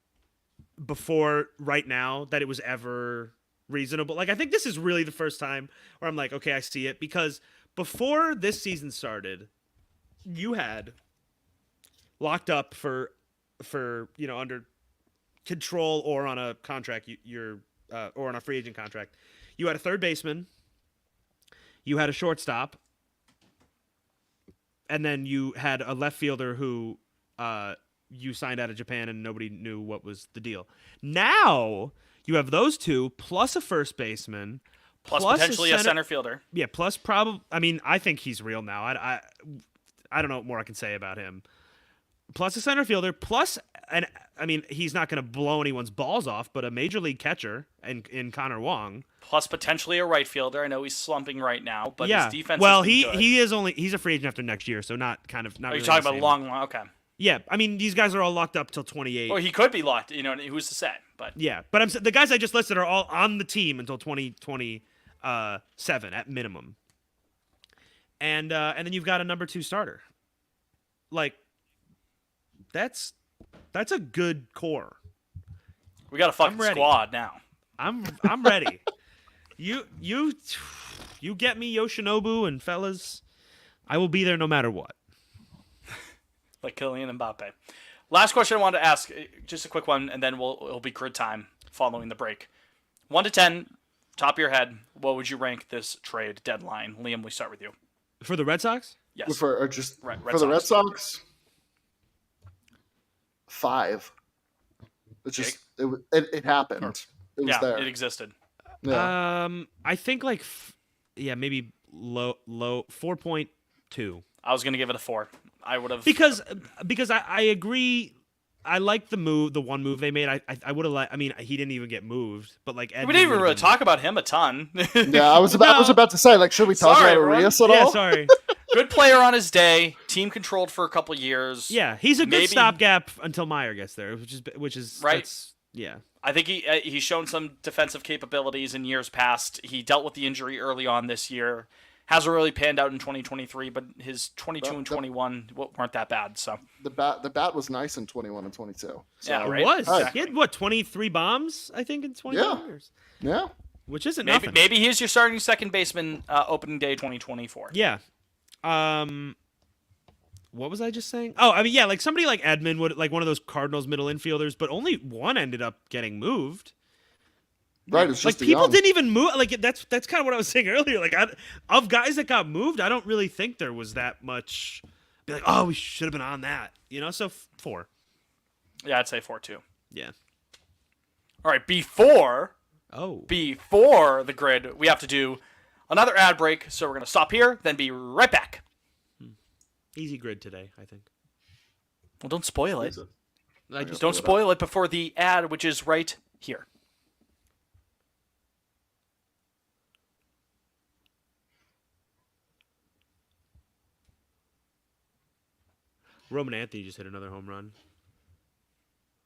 S1: before right now that it was ever reasonable. I think this is really the first time where I'm like, okay, I see it, because before this season started, you had locked up for under control or on a contract, or on a free agent contract. You had a third baseman, you had a shortstop, and then you had a left fielder who you signed out of Japan and nobody knew what was the deal. Now you have those two plus a first baseman,
S2: plus potentially a center fielder.
S1: Yeah, plus probably. I mean, I think he's real now. I don't know what more I can say about him. Plus a center fielder, plus he's not going to blow anyone's balls off, but a major league catcher in Connor Wong.
S2: Plus potentially a right fielder. I know he's slumping right now, but his defense.
S1: Well,
S2: he's
S1: a free agent after next year, so not.
S2: Are
S1: really
S2: you talking about long? Okay.
S1: Yeah, I mean, these guys are all locked up till 28.
S2: Well, he could be locked. Who's to say? But
S1: yeah, but the guys I just listed are all on the team until 2027 at minimum. And then you've got a number 2 starter. That's a good core.
S2: We got a fucking squad now.
S1: I'm ready. You get me Yoshinobu, and fellas, I will be there no matter what.
S2: Like Kylian Mbappe. Last question I wanted to ask, just a quick one, and then it'll be grid time following the break. 1 to 10, top of your head, what would you rank this trade deadline? Liam, we start with you.
S1: For the Red Sox?
S2: Yes.
S3: For the Red Sox, 5. It's just it happened. It was there.
S2: It existed.
S3: Yeah.
S1: I think maybe low 4.2.
S2: I was gonna give it a 4. I would have
S1: because I agree. I like the one move they made. I would have liked. I mean, he didn't even get moved, but
S2: we didn't even really talk about him a ton.
S3: Yeah, I was about to say, should we talk about Arias at all?
S1: Yeah, sorry.
S2: Good player on his day. Team controlled for a couple years.
S1: Yeah, he's a good stopgap until Meyer gets there, which is
S2: right.
S1: Yeah,
S2: I think he's shown some defensive capabilities in years past. He dealt with the injury early on this year. Hasn't really panned out in 2023, but his 22 and 21 weren't that bad. So
S3: the bat was nice in 21 and 22. So.
S2: Yeah, right.
S1: It was.
S2: Exactly.
S1: He had 23 bombs, I think, in 21 years.
S3: Yeah.
S1: Which isn't nothing.
S2: Maybe he's your starting second baseman opening day 2024.
S1: Yeah. What was I just saying? Oh, I mean, yeah, somebody like Edman would one of those Cardinals middle infielders, but only one ended up getting moved.
S3: Right, it's just
S1: people didn't even move. That's kind of what I was saying earlier. Of guys that got moved, I don't really think there was that much. Be like, oh, we should have been on that, So 4.
S2: Yeah, I'd say 4 too.
S1: Yeah.
S2: All right, before the grid, we have to do another ad break. So we're gonna stop here, then be right back.
S1: Easy grid today, I think.
S2: Well, don't spoil it.
S1: Don't
S2: spoil it before the ad, which is right here.
S1: Roman Anthony just hit another home run.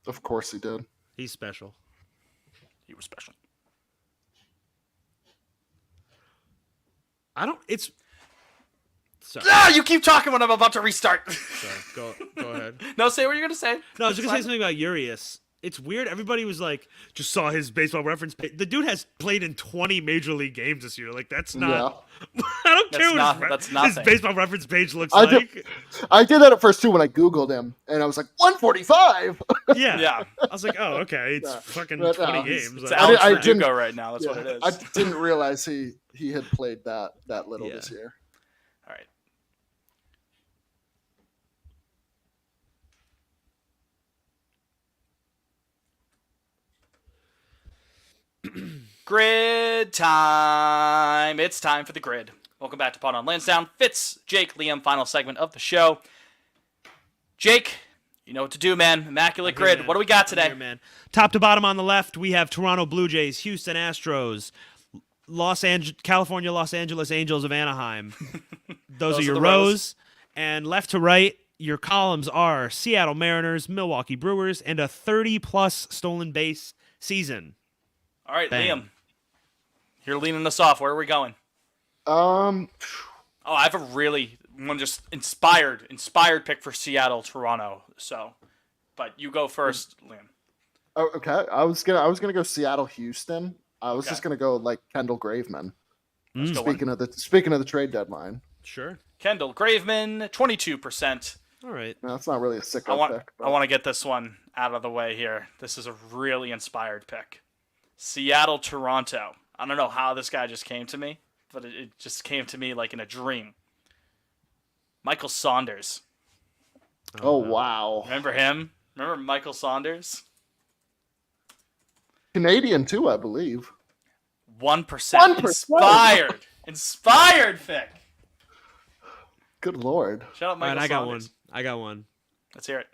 S3: Of course he did.
S1: He's special.
S2: He was special.
S1: I don't. It's. Sorry.
S2: Ah, you keep talking when I'm about to restart.
S1: Sorry. Go ahead.
S2: No, say what you're gonna say.
S1: No, I was just gonna say something about Urias. It's weird. Everybody was like, just saw his baseball reference page. The dude has played in 20 major league games this year. Like, that's not. I don't care
S2: That's
S1: what his
S2: nothing.
S1: baseball reference page looks
S3: I
S1: like.
S3: I did that at first too when I Googled him, and I was like 145.
S1: Yeah.
S2: Yeah.
S1: I was like, oh, okay. It's
S3: Yeah.
S1: fucking
S3: But,
S1: 20
S3: he's-
S1: games.
S2: It's
S1: Like,
S2: Alex
S3: I didn't-
S2: Verdugo right now. That's what it is.
S3: I didn't realize he had played that little
S1: Yeah.
S3: this year.
S2: All right. Grid time. It's time for the grid. Welcome back to Pod on Lansdowne. Fitz, Jake, Liam, final segment of the show. Jake, you know what to do, man. Immaculate
S1: I'm here,
S2: grid.
S1: man.
S2: What do we got
S1: I'm
S2: today?
S1: here, man. Top to bottom on the left, we have Toronto Blue Jays, Houston Astros, California Los Angeles Angels of Anaheim. Those are your
S2: the
S1: rows. And left to right, your columns are Seattle Mariners, Milwaukee Brewers, and a 30-plus stolen base season.
S2: All right,
S1: Bang.
S2: Liam. You're leaning us off. Where are we going?
S3: Um,
S2: Oh, I have a really one just inspired pick for Seattle, Toronto. So, but you go first, Liam.
S3: oh, okay. I was gonna go Seattle, Houston. I was
S2: Okay.
S3: just gonna go like Kendall Graveman.
S2: Let's go one.
S3: Speaking of the trade deadline,
S1: Sure.
S2: Kendall Graveman, 22%.
S1: All right.
S3: no, that's not really a sicko
S2: I want
S3: pick.
S2: I want to get this one out of the way here. This is a really inspired pick. Seattle, Toronto. I don't know how this guy just came to me, but it just came to me like in a dream. Michael Saunders.
S3: Oh wow,
S2: Remember him? Remember Michael Saunders?
S3: Canadian too, I believe.
S2: 1%.
S3: 1%.
S2: Inspired pick.
S3: Good lord.
S2: Shout out
S1: All
S2: Michael
S1: right,
S2: Saunders.
S1: I got one.
S2: Let's hear it.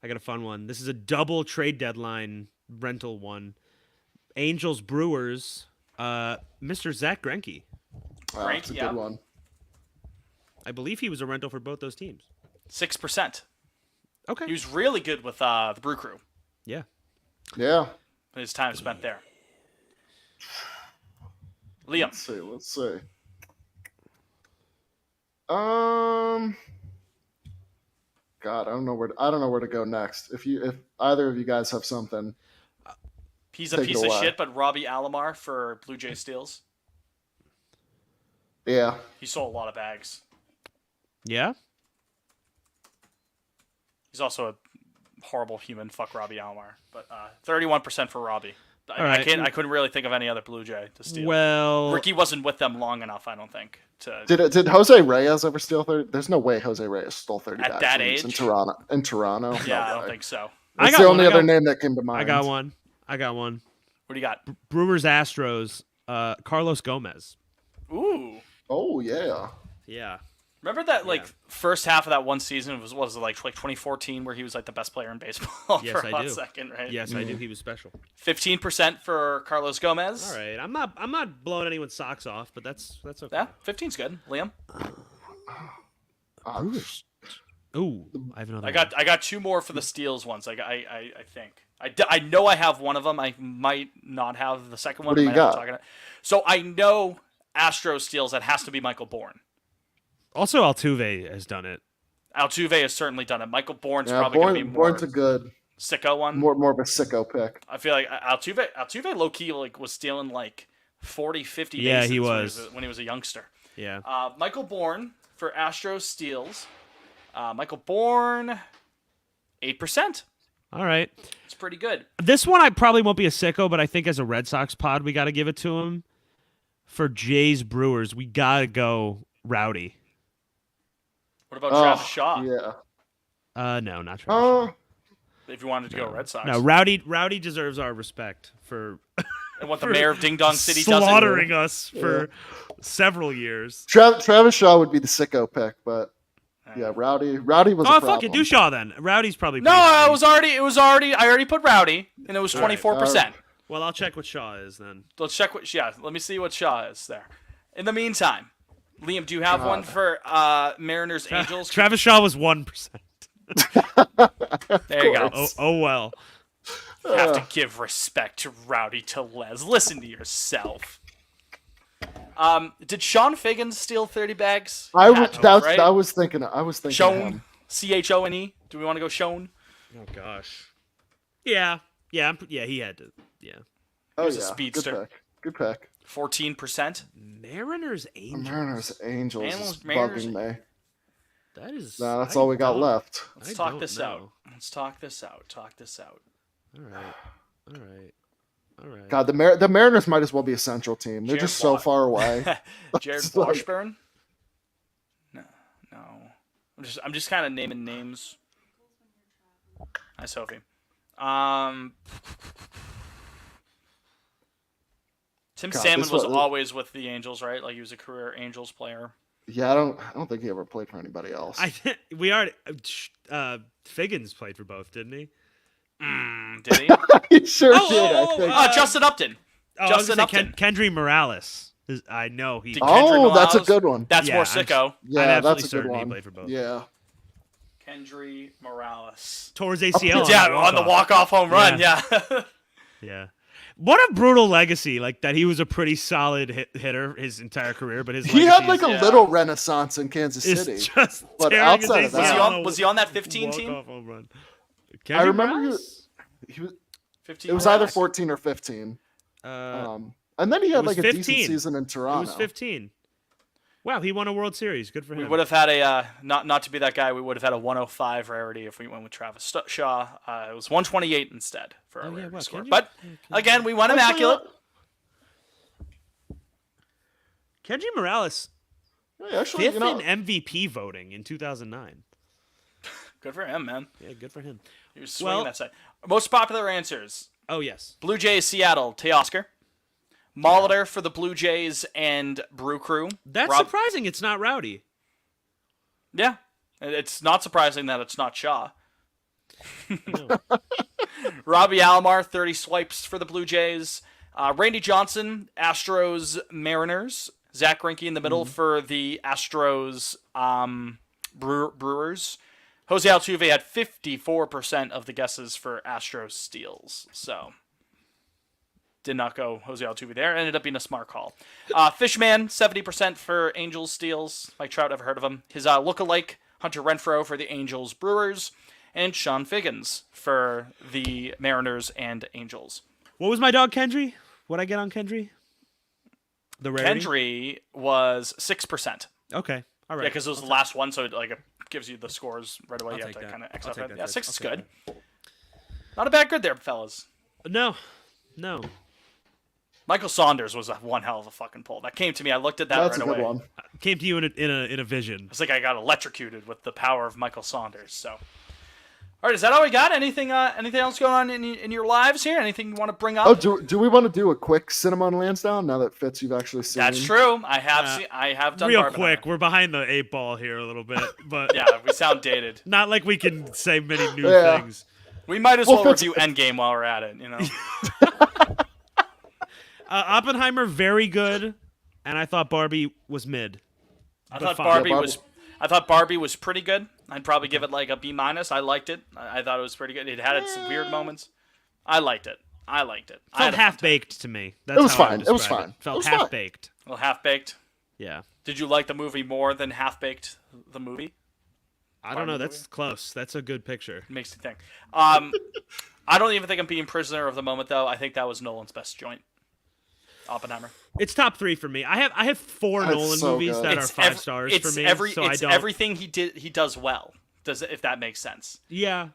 S1: I got a fun one. This is a double trade deadline rental one. Angels Brewers, Mr. Zach Greinke.
S3: Wow,
S2: Frank,
S3: that's a
S2: yeah.
S3: good one.
S1: I believe he was a rental for both those teams.
S2: 6%.
S1: Okay.
S2: He was really good with the Brew Crew.
S1: Yeah.
S3: Yeah.
S2: His time spent there. Liam.
S3: Let's see. God, I don't know where to go next. If either of you guys have something.
S2: He's a
S3: Take it
S2: piece of
S3: away.
S2: shit, but Robbie Alomar for Blue Jay Steels.
S3: Yeah.
S2: He sold a lot of bags.
S1: Yeah?
S2: He's also a horrible human. Fuck Robbie Alomar. But 31% for Robbie.
S1: All right.
S2: I couldn't really think of any other Blue Jay to steal.
S1: Well,
S2: Ricky wasn't with them long enough, I don't think.
S3: Did Jose Reyes ever steal 30? There's no way Jose Reyes stole 30
S2: At
S3: bags
S2: that
S3: when he was in
S2: age?
S3: Toronto. In Toronto.
S2: Yeah,
S3: No
S2: I don't
S3: way.
S2: think so.
S1: I
S3: That's
S1: got
S3: the
S1: one,
S3: only
S1: I got-
S3: other name that came to mind.
S1: I got one.
S2: What do you got?
S1: Brewers Astros, Carlos Gomez.
S2: Ooh.
S3: Oh yeah.
S1: Yeah.
S2: Remember that
S1: Yeah.
S2: first half of that one season was it like 2014 where he was like the best player in baseball
S1: Yes,
S2: for a
S1: I
S2: hot
S1: do.
S2: second, right?
S1: Yes, I do. He was special.
S2: 15% for Carlos Gomez.
S1: All right. I'm not blowing anyone's socks off, but that's okay.
S2: Yeah, 15's good. Liam,
S1: Ooh, I have another.
S2: I got two more for the steals ones. I think I know I have one of them. I might not have the second one.
S3: What do you
S2: I might have to
S3: got?
S2: talk about it. So I know Astro steals. That has to be Michael Bourne.
S1: Also, Altuve has done it.
S2: Altuve has certainly done it. Michael Bourne's
S3: Yeah,
S2: probably going to be more
S3: Bourne's a good,
S2: sicko one.
S3: more of a sicko pick.
S2: I feel like Altuve low key was stealing like 40, 50
S1: Yeah,
S2: bases
S1: he
S2: when
S1: was.
S2: when he was a youngster.
S1: Yeah.
S2: Michael Bourne for Astro steals. Michael Bourne, 8%.
S1: All right.
S2: It's pretty good.
S1: This one I probably won't be a sicko, but I think as a Red Sox pod, we got to give it to him. For Jays Brewers, we got to go Rowdy.
S2: What about Travis Shaw?
S3: Yeah.
S1: No, not Travis.
S3: Oh,
S2: If you wanted to go Red Sox.
S1: No, Rowdy deserves our respect for
S2: And what the mayor of Ding Dong City does.
S1: slaughtering us for several years.
S3: Travis Shaw would be the sicko pick, but yeah, Rowdy was a
S1: Oh,
S3: problem.
S1: fuck it, do Shaw then. Rowdy's probably
S2: No,
S1: pretty high.
S2: it was already. I already put Rowdy, and it was 24%.
S1: Well, I'll check what Shaw is then.
S2: Let's check what. Yeah, let me see what Shaw is there. In the meantime, Liam, do you have one for Mariners Angels?
S1: Travis Shaw was 1%.
S2: There you go.
S1: Oh well.
S2: Have to give respect to Rowdy Tellez. Listen to yourself. Did Sean Figgins steal 30 bags? Had to, right?
S3: I was thinking
S2: Shone.
S3: him.
S2: Chone. Do we want to go Shone?
S1: Oh gosh. Yeah. Yeah. Yeah. He had to. Yeah.
S3: Oh,
S2: was a
S3: yeah.
S2: speedster.
S3: Good pick.
S2: 14%.
S1: Mariners Angels.
S3: Mariners Angels is
S2: Mariners-
S3: bugging me.
S1: That is.
S3: Nah, that's
S1: I
S3: all we got
S1: don't-
S3: left.
S2: Let's
S1: I
S2: talk
S1: don't
S2: this
S1: know.
S2: out. Let's talk this out. Talk this out.
S1: All right. All right. All right.
S3: God, the Mariners might as well be a Central team. They're
S2: Jared
S3: just so
S2: Wa-
S3: far away.
S2: Jared
S3: It's like-
S2: Washburn? No. I'm just kind of naming names. Hi, Sophie. Tim
S3: God,
S2: Salmon
S3: this
S2: was
S3: one-
S2: always with the Angels, right? Like he was a career Angels player.
S3: Yeah, I don't think he ever played for anybody else.
S1: I think we already. Figgins played for both, didn't he?
S2: Did he?
S3: He sure
S1: Oh,
S3: did.
S1: oh,
S3: I think.
S2: Justin Upton.
S1: Oh, I was
S2: Justin
S1: gonna say
S2: Upton.
S1: Kendry Morales. I know he.
S2: Did
S1: I'm
S2: Kendry
S3: That's a
S2: Morales?
S3: good one.
S2: That's
S1: Yeah,
S2: more
S1: I'm
S2: sicko.
S3: Yeah,
S1: absolutely
S3: that's a good
S1: certain he
S3: one.
S1: played for both.
S3: Yeah.
S2: Kendry Morales.
S1: Towards ACL.
S2: Yeah, on the walk-off home run. Yeah.
S1: Yeah. What a brutal legacy! Like that, he was a pretty solid hitter his entire career, but his
S3: He had
S1: legacy
S3: like a
S2: yeah.
S3: little renaissance in Kansas
S1: is
S3: City.
S1: just
S3: But
S1: tearing his
S3: outside of
S1: ACL
S3: that-
S2: Was he on that 15 team?
S1: walk-off home run.
S3: I
S1: Kendry
S3: remember
S1: Morales?
S3: He was,
S2: 15
S3: it was either
S2: Morales?
S3: 14 or 15.
S1: Uh,
S3: And then he
S1: it
S3: had
S1: was
S3: like a
S1: 15.
S3: decent season in
S1: it
S3: Toronto.
S1: was 15. Wow, he won a World Series. Good for him.
S2: We would have had a not to be that guy. We would have had a 105 rarity if we went with Travis Shaw. It was 128 instead for our
S1: Oh, yeah,
S2: rarity
S1: wow,
S2: score.
S1: Kendry-
S2: But again, we went immaculate.
S1: Kendry Morales,
S3: Yeah, actually,
S1: fifth
S3: you know,
S1: in MVP voting in 2009.
S2: Good for him, man.
S1: Yeah, good for him.
S2: He was swinging
S1: Well-
S2: that side. Most popular answers:
S1: Oh yes.
S2: Blue Jays, Seattle, Teoscar. Molitor for the Blue Jays and Brew Crew.
S1: That's
S2: Rob-
S1: surprising. It's not Rowdy.
S2: Yeah, it's not surprising that it's not Shaw.
S1: No.
S2: Robbie Alomar, 30 swipes for the Blue Jays. Randy Johnson, Astros, Mariners. Zach Greinke in the middle for the Astros, Brewers. Jose Altuve had 54% of the guesses for Astros steals. So, did not go Jose Altuve there. Ended up being a smart call. Fishman, 70% for Angels steals. Mike Trout, ever heard of him? His lookalike, Hunter Renfroe for the Angels, Brewers. And Sean Figgins for the Mariners and Angels.
S1: What was my dog Kendry? What'd I get on Kendry? The rarity?
S2: Kendry was 6%.
S1: Okay. All right.
S2: Yeah, because it was the last one, so it gives you the scores right away.
S1: I'll
S2: you have
S1: take
S2: to
S1: that.
S2: kind of
S1: I'll
S2: accept
S1: take
S2: it.
S1: that,
S2: Yeah,
S1: Fitz.
S2: 6 is
S1: I'll
S2: good.
S1: take
S2: Not a bad good there, fellas.
S1: No.
S2: Michael Saunders was one hell of a fucking pull. That came to me. I looked at that
S3: that's
S2: right
S3: a good
S2: away.
S3: one.
S1: Came to you in a vision.
S2: It's like I got electrocuted with the power of Michael Saunders. So, all right, is that all we got? Anything else going on in your lives here? Anything you want to bring up?
S3: Oh, do we want to do a quick Cinnamon Lansdowne now that Fitz you've actually seen?
S2: That's true. I have done
S1: Real
S2: Barbenheimer.
S1: quick, we're behind the 8 ball here a little bit, but
S2: Yeah, we sound dated.
S1: not like we can say many new
S3: Yeah.
S1: things.
S2: We might as
S3: Well,
S2: well
S3: Fitz-
S2: review Endgame while we're at it. You know.
S1: Oppenheimer very good, and I thought Barbie was mid.
S2: I
S1: But
S2: thought
S1: fine.
S2: Barbie
S3: Yeah, Barbie-
S2: was. I thought Barbie was pretty good. I'd probably give it like a B minus. I liked it. I thought it was pretty good. It had its weird moments. I liked it. I had
S1: Felt
S2: a fun
S1: half
S2: time.
S1: baked to me. That's
S3: It was
S1: how I
S3: fine.
S1: would
S3: It was
S1: describe
S3: fine.
S1: Felt
S3: It was
S1: half
S3: fine.
S1: baked.
S2: Well, half baked.
S1: Yeah.
S2: Did you like the movie more than Half Baked the movie?
S1: I don't know.
S2: Barbie
S1: That's close. That's a good picture.
S2: Makes me think. I don't even think I'm being prisoner of the moment though. I think that was Nolan's best joint. Oppenheimer.
S1: It's top 3 for me. I have 4
S3: That's
S1: Nolan
S3: so
S1: movies
S3: good.
S1: that are 5 stars for me. So I don't.
S2: Everything he does well. If that makes sense.
S1: Yeah.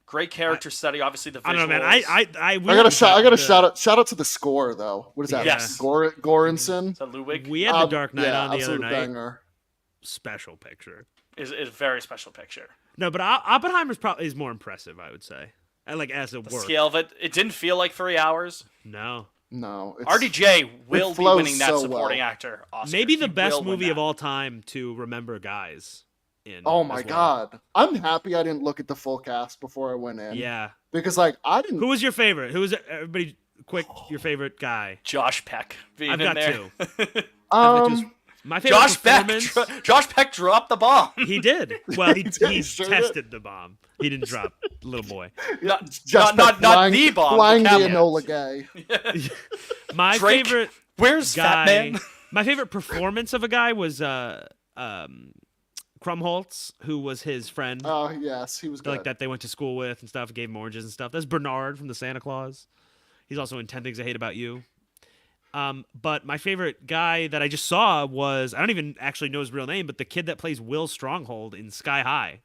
S2: Great character study. Obviously the visuals.
S1: I don't know, man. I
S3: I got a shout out to the score though. What is that?
S2: Yes.
S3: Goranson.
S2: Is that Ludwig?
S1: We had the Dark Knight
S3: yeah,
S1: on the other
S3: absolute
S1: night.
S3: banger.
S1: Special picture.
S2: Is a very special picture.
S1: No, but Oppenheimer's probably is more impressive. I would say. Like as a
S2: The
S1: work.
S2: scale of it. It didn't feel like 3 hours.
S1: No.
S3: No, it's,
S2: RDJ will be
S3: flows
S2: winning that
S3: so
S2: supporting
S3: well.
S2: actor Oscar.
S1: Maybe the
S2: He
S1: best
S2: will win
S1: movie
S2: that.
S1: of all time to remember guys. In
S3: Oh my
S1: as well.
S3: god, I'm happy I didn't look at the full cast before I went in.
S1: Yeah.
S3: because like I didn't.
S1: Who was your favorite? Who was everybody? Quick, your favorite guy?
S2: Josh Peck being
S1: I've
S2: in
S1: got
S2: there.
S1: 2.
S3: Um,
S1: My favorite performance.
S2: Josh Peck dropped the bomb.
S1: He did. Well, he
S3: sure
S1: tested the bomb. He didn't drop little boy.
S2: Not
S3: flying,
S2: the bomb.
S3: Flying the
S2: caveat.
S3: Enola Gay.
S1: My
S2: Drake,
S1: favorite
S2: Where's Fat
S1: guy.
S2: Man?
S1: My favorite performance of a guy was Krumholtz, who was his friend.
S3: Oh yes, he was good.
S1: Like that they went to school with and stuff, gave him oranges and stuff. That's Bernard from the Santa Claus. He's also in 10 Things I Hate About You. But my favorite guy that I just saw was, I don't even actually know his real name, but the kid that plays Will Stronghold in Sky High.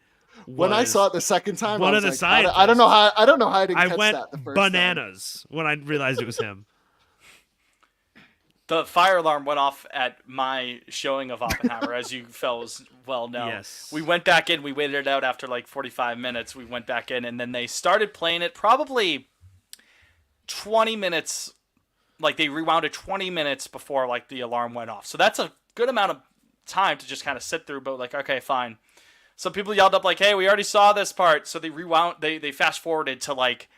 S3: When I saw it the second time,
S1: one
S3: I
S1: of
S3: was
S1: the
S3: like,
S1: scientists.
S3: I don't know how I didn't
S1: I
S3: catch
S1: went
S3: that the first
S1: bananas when I realized it was him.
S2: The fire alarm went off at my showing of Oppenheimer, as you fellas well know.
S1: Yes.
S2: We went back in. We waited it out after like 45 minutes. We went back in, and then they started playing it probably 20 minutes. Like, they rewound it 20 minutes before, like, the alarm went off. So that's a good amount of time to just kind of sit through, but, like, okay, fine. Some people yelled up, like, hey, we already saw this part. So they rewound, they fast-forwarded to, like,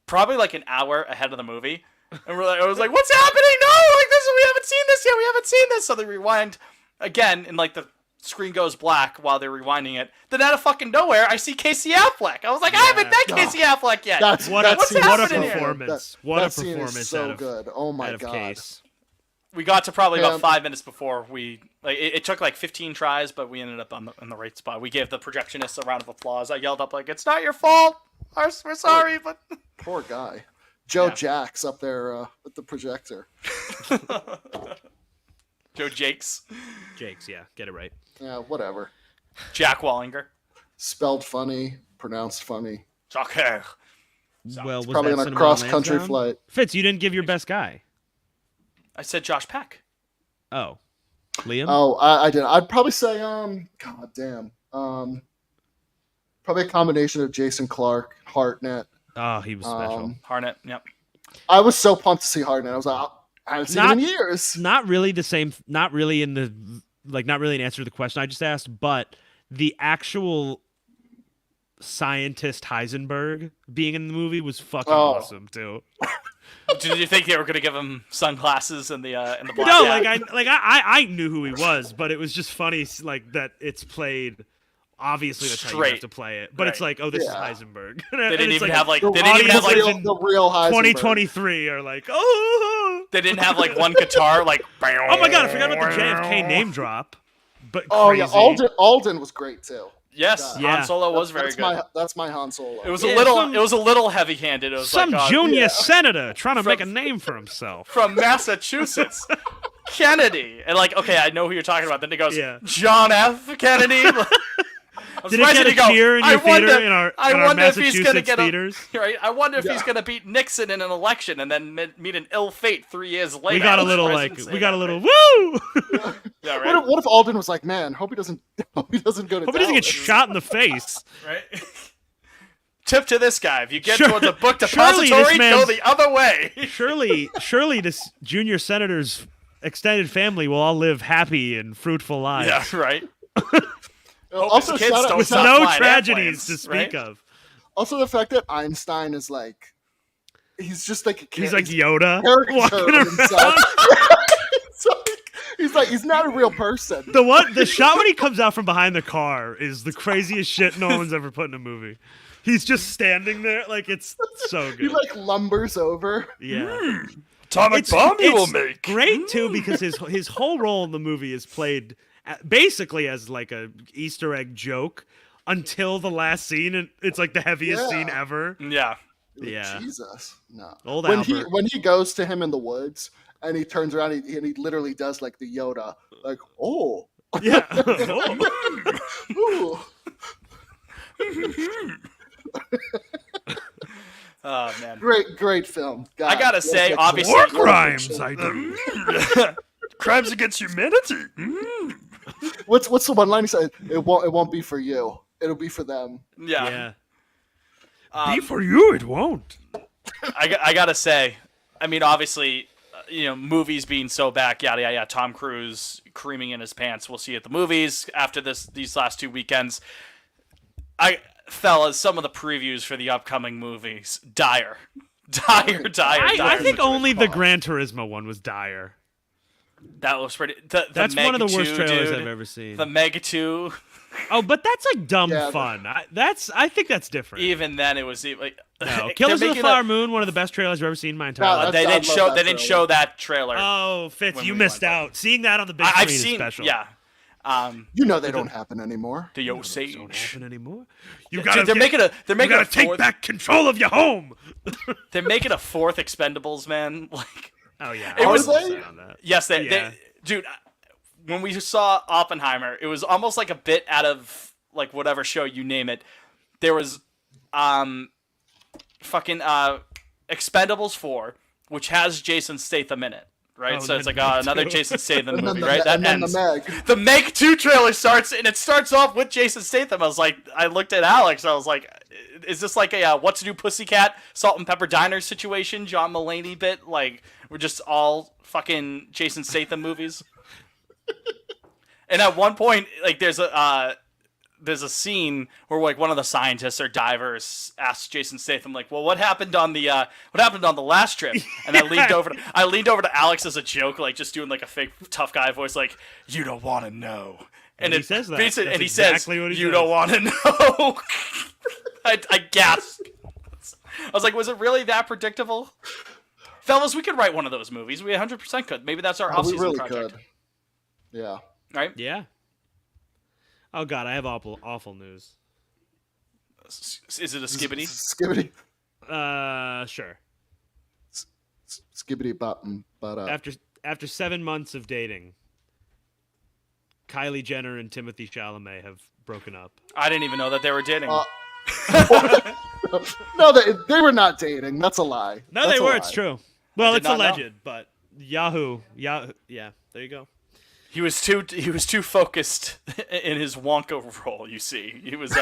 S2: probably, like, an hour ahead of the movie. And I was like, what's happening? No! Like, we haven't seen this yet. We haven't seen this. So they rewind again, and, like, the screen goes black while they're rewinding it. Then out of fucking nowhere, I see Casey Affleck. I was like, I haven't met Casey Affleck yet.
S1: What a
S2: happening here?
S1: performance. What
S3: that
S1: a
S3: scene
S1: performance
S3: is so
S1: out of,
S3: good. Oh my
S1: out of
S3: god.
S1: Case.
S2: We got to probably about 5 minutes before we like. It took like 15 tries, but we ended up on the right spot. We gave the projectionists a round of applause. I yelled up like, "It's not your fault. We're sorry," but
S3: Poor guy. Joe
S2: Yeah.
S3: Jacks up there with the projector.
S2: Joe Jakes,
S1: Jake's, yeah, get it right.
S3: Yeah, whatever.
S2: Jack Wallinger,
S3: Spelled funny, pronounced funny.
S2: Joker.
S1: Well, was
S3: Probably
S1: that
S3: on a
S1: Cinema
S3: cross-country
S1: Lansdowne?
S3: flight.
S1: Fitz, you didn't give your best guy.
S2: I said Josh Peck.
S1: Oh. Liam?
S3: Oh, I did. I'd probably say, god damn. Probably a combination of Jason Clarke, Hartnett.
S1: Oh, he was special.
S2: Harnett. Yep.
S3: I was so pumped to see Hartnett. I was like, I haven't seen him in years.
S1: Not really the same, not really in the, like, not really an answer to the question I just asked, but the actual scientist Heisenberg being in the movie was fucking awesome, too.
S2: Did you think they were going to give him sunglasses in the black
S1: No,
S2: hat?
S1: I knew who he was, but it was just funny, like, that it's played. Obviously, that's how you have
S2: Straight.
S1: to play it, but it's
S2: Right.
S1: like, oh, this
S3: Yeah.
S1: is Heisenberg.
S2: They didn't even
S1: like,
S2: have like
S3: The,
S2: they didn't even have like
S3: the real Heisenberg.
S1: 2023 are like, oh.
S2: they didn't have like one guitar like.
S1: Oh my god, I forgot about the JFK name drop. But
S3: Oh
S1: crazy.
S3: yeah, Alden was great too.
S2: Yes,
S1: Yeah.
S2: Han Solo was very
S3: That's
S2: good.
S3: that's my Han Solo.
S2: It was
S1: Yeah,
S2: it was a little heavy-handed. It was
S1: Some
S2: like,
S1: junior
S3: yeah.
S1: senator trying to make a name for himself.
S2: from Massachusetts, Kennedy, and like, okay, I know who you're talking about. Then he goes,
S1: Yeah.
S2: John F. Kennedy. I'm
S1: Did it
S2: surprised
S1: get
S2: he
S1: a
S2: goes,
S1: cheer in
S2: "I
S1: your theater
S2: wonder-
S1: in our
S2: I wonder if he's gonna
S1: Massachusetts
S2: get a,
S1: theaters?
S2: right? I wonder if he's
S3: Yeah.
S2: gonna beat Nixon in an election and then meet an ill fate 3 years later.
S1: We got a
S2: I'm
S1: little
S2: surprised he
S1: like
S2: didn't
S1: we
S2: say
S1: got a
S2: that,
S1: little
S2: right?
S1: woo.
S2: Yeah, right.
S3: What if Alden was like, man, hope he doesn't go to
S1: Hope he doesn't get
S3: Dallas."
S1: shot in the face.
S2: Right. Tip to this guy: if you get
S1: Sure-
S2: towards a book
S1: surely this
S2: depository, go
S1: man's-
S2: the other way.
S1: Surely this junior senator's extended family will all live happy and fruitful lives.
S2: Yeah, right.
S3: Also,
S2: his kids
S3: shout out,
S2: don't
S1: With
S2: stop
S1: no
S2: flying
S1: tragedies
S2: airplanes,
S1: to speak
S2: right?
S1: of.
S3: also the fact that Einstein is like, he's just like a
S1: He's like Yoda
S3: caricature
S1: walking
S3: of himself.
S1: around.
S3: It's like, he's not a real person.
S1: The shot when he comes out from behind the car is the craziest shit no one's ever put in a movie. He's just standing there like it's so
S3: He
S1: good.
S3: like lumbers over.
S1: Yeah.
S2: Atomic
S1: It's great too because his whole role in the movie is played basically as like a Easter egg joke until the last scene, and it's like the heaviest
S3: Yeah.
S1: scene ever.
S2: Yeah.
S1: Yeah.
S3: Jesus, no.
S1: Old
S3: when
S1: Albert.
S3: when he goes to him in the woods and he turns around and he literally does like the Yoda, like, oh,
S1: Yeah.
S3: ooh.
S2: Oh man.
S3: Great film. God,
S2: I gotta
S3: what a
S2: say,
S3: good
S2: obviously-
S3: film.
S1: War crimes, I do.
S2: Crimes against humanity.
S3: What's the one line he said? It won't be for you. It'll be for them.
S2: Yeah.
S1: Be for you, it won't.
S2: I gotta say, I mean, obviously, movies being so back, yada yada yada. Tom Cruise creaming in his pants. We'll see at the movies after these last 2 weekends. Fellas, some of the previews for the upcoming movies, dire.
S1: I think
S2: situation.
S1: only the Gran Turismo one was dire.
S2: That was pretty.
S1: That's
S2: Meg
S1: one of the worst
S2: 2,
S1: trailers
S2: dude,
S1: I've ever seen.
S2: The Meg 2.
S1: Oh, but that's like dumb
S3: Yeah,
S1: fun. I think that's different.
S2: Even then, it was like
S1: No, Killers of the Flower Moon, one of the best trailers I've ever seen in my entire life.
S2: They
S3: I
S2: didn't
S3: love
S2: show.
S3: that
S2: They didn't
S3: trailer.
S2: show that trailer.
S1: Oh, Fitz,
S2: when
S1: you
S2: we
S1: missed
S2: went,
S1: out. Seeing that on the big screen
S2: I've
S1: is
S2: seen.
S1: special.
S2: Yeah.
S3: You know they don't happen anymore.
S2: The
S1: Don't
S2: Osage.
S1: happen anymore. You
S2: Dude,
S1: gotta
S2: they're making a. They're
S1: you
S2: making
S1: gotta
S2: a
S1: take
S2: fourth.
S1: back control of your home.
S2: They're making a fourth Expendables, man. Like,
S1: Oh yeah,
S2: It
S1: I
S2: was-
S1: upset on that.
S2: yes,
S1: Yeah.
S2: they dude. When we saw Oppenheimer, it was almost like a bit out of like whatever show you name it. There was, fucking Expendables 4, which has Jason Statham in it, right?
S1: Oh,
S2: so it's
S1: then
S2: like
S1: Meg
S2: another
S1: 2.
S2: Jason Statham
S3: And then
S2: movie,
S3: the,
S2: right? That
S3: and then
S2: ends.
S3: the Meg.
S2: The Meg 2 trailer starts, and it starts off with Jason Statham. I looked at Alex, I was like, is this like a What's New Pussycat, Salt and Pepper Diner situation, John Mulaney bit? Like, we're just all fucking Jason Statham movies? And at one point, like, there's a scene where like one of the scientists or divers asks Jason Statham like, "Well, what happened on the last trip?" And I leaned over to Alex as a joke, like just doing like a fake tough guy voice, like, "You don't want to know."
S1: And he says that.
S2: Basically,
S1: That's
S2: and he
S1: exactly
S2: says,
S1: what he
S2: "You
S1: says.
S2: don't want to know." I gasped. I was like, "Was it really that predictable?" Fellas, we could write one of those movies. We 100% could. Maybe that's our
S3: Oh,
S2: off-season
S3: we really
S2: project,
S3: could. Yeah.
S2: right?
S1: Yeah. Oh god, I have awful news.
S2: Is it a skibbity?
S3: Skibbity.
S1: Sure.
S3: Skibbity button. But
S1: After 7 months of dating, Kylie Jenner and Timothy Chalamet have broken up.
S2: I didn't even know that they were dating.
S3: no, they were not dating. That's a lie.
S1: No,
S3: That's
S1: they
S3: a
S1: were.
S3: lie.
S1: It's true. Well,
S2: did
S1: it's
S2: not know.
S1: alleged, but Yahoo. Yeah, there you go.
S2: He was too focused in his Wonka role. You see, he was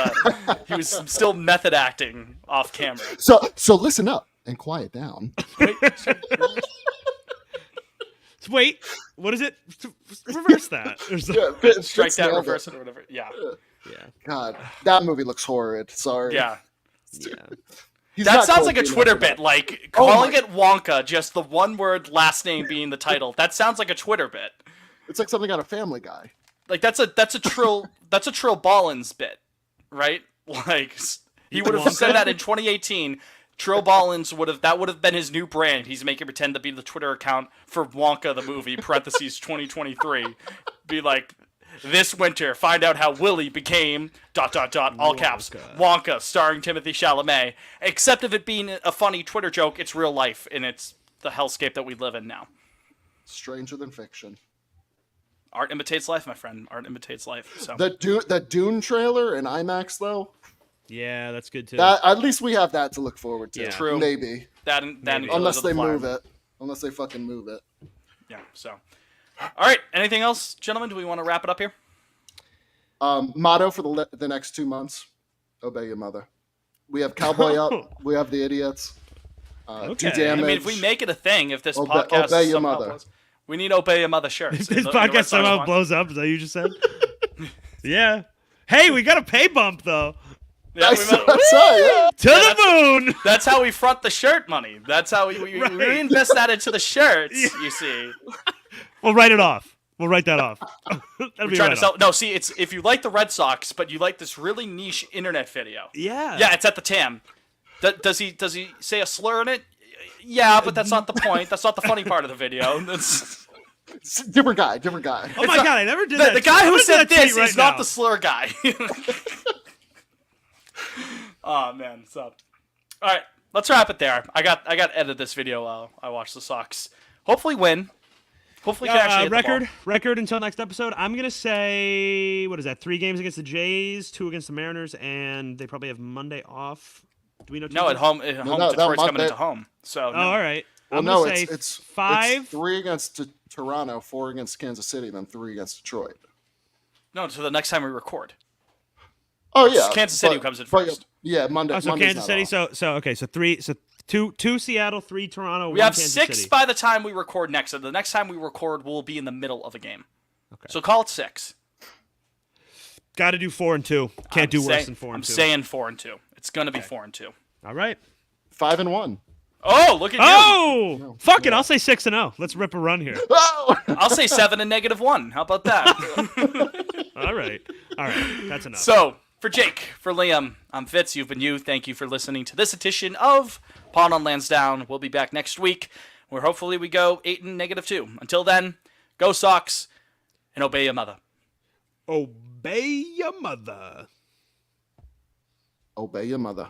S2: still method acting off camera.
S3: So listen up and quiet down.
S1: Wait, what is it? Reverse that.
S3: Yeah,
S2: Strike that,
S3: nailed it.
S2: reverse it, or whatever. Yeah,
S1: Yeah.
S3: God, that movie looks horrid. Sorry.
S2: yeah.
S1: Yeah.
S3: He's
S2: That
S3: not
S2: sounds
S3: cold
S2: like a
S3: enough
S2: Twitter
S3: for that.
S2: bit, like
S3: Oh
S2: calling
S3: my-
S2: it Wonka, just the one word last name being the title. That sounds like a Twitter bit.
S3: It's like something out of Family Guy.
S2: Like that's a Trill Ballins bit, right? Like he would have
S1: Wonka?
S2: said that in 2018. Trill Ballins would have been his new brand. He's making pretend to be the Twitter account for Wonka the movie (parentheses 2023). Be like, this winter, find out how Willie became ... all caps Wonka, starring Timothy Chalamet. Except of it being a funny Twitter joke, it's real life and it's the hellscape that we live in now.
S3: Stranger than fiction.
S2: Art imitates life, my friend. Art imitates life. So
S3: That Dune trailer in IMAX though.
S1: Yeah, that's good too.
S3: That at least we have that to look forward to.
S1: Yeah.
S2: True.
S3: Maybe.
S2: that and
S1: Maybe.
S2: Killers
S3: Unless
S2: of the
S3: they
S2: Flower
S3: move
S2: Moon.
S3: it. Unless they fucking move it.
S2: Yeah. So, all right. Anything else, gentlemen? Do we want to wrap it up here?
S3: Motto for the next 2 months: obey your mother. We have Cowboy Up. We have the Idiots.
S1: Okay.
S3: Do damage.
S2: I mean, if we make it a thing, if this
S3: Obey-
S2: podcast
S3: obey your
S2: somehow
S3: mother.
S2: blows- we need Obey Your Mother shirts.
S1: This podcast somehow blows up. Is that what you just said? Yeah. Hey, we got a pay bump though.
S2: Yeah,
S3: That's
S2: we might-
S3: right.
S1: To the moon.
S2: That's how we front the shirt money. That's how we
S1: Right.
S2: reinvest that into the shirts. You see,
S1: We'll write it off. We'll write that off. That'll
S2: we're
S1: be
S2: trying
S1: right
S2: to sell.
S1: off.
S2: No, see, it's if you like the Red Sox, but you like this really niche internet video.
S1: Yeah.
S2: Yeah, it's at the TAM. Does he say a slur in it? Yeah, but that's not the point. That's not the funny part of the video. That's,
S3: Different guy.
S1: Oh my
S2: not-
S1: god, I never did that.
S2: the guy
S1: I'm
S2: who
S1: gonna do
S2: said
S1: that tweet
S2: this
S1: right
S2: is not
S1: now.
S2: the slur guy. Oh man, so all right, let's wrap it there. I got to edit this video while I watch the Sox. Hopefully win. Hopefully can actually hit the ball.
S1: record until next episode. I'm gonna say what is that? 3 games against the Jays, 2 against the Mariners, and they probably have Monday off. Do we know?
S2: No, at home. At home,
S3: that
S2: Detroit's coming
S3: Monday-
S2: into home. So
S1: Oh, all right.
S3: Well,
S1: I'm
S3: no,
S1: gonna say
S3: it's
S1: 5.
S3: It's 3 against Toronto, 4 against Kansas City, then 3 against Detroit.
S2: no. So the next time we record,
S3: Oh yeah,
S2: Kansas City
S3: but-
S2: comes in
S3: but,
S2: first.
S3: Yeah, Monday.
S1: Oh, so
S3: Monday's
S1: Kansas
S3: not
S1: City.
S3: off.
S1: So okay. So 3. So two Seattle, 3 Toronto.
S2: we
S1: 1
S2: have
S1: Kansas
S2: 6
S1: City.
S2: by the time we record next. So the next time we record, we'll be in the middle of a game.
S1: Okay.
S2: So call it 6.
S1: Got to do 4 and 2. Can't do worse than 4 and 2.
S2: I'm saying 4 and 2. It's gonna be 4 and 2.
S1: All right.
S3: 5-1.
S2: Oh, look at you.
S1: Oh,
S3: No.
S1: fuck it! I'll say 6-0. Let's rip a run here.
S3: Oh!
S2: I'll say 7 and -1. How about that?
S1: All right, that's enough.
S2: So, for Jake, for Liam, I'm Fitz. You've been you. Thank you for listening to this edition of Pawn on Lansdowne. We'll be back next week, where hopefully we go 8 and -2. Until then, go Sox and obey your mother.
S1: Obey your mother.
S3: Obey your mother.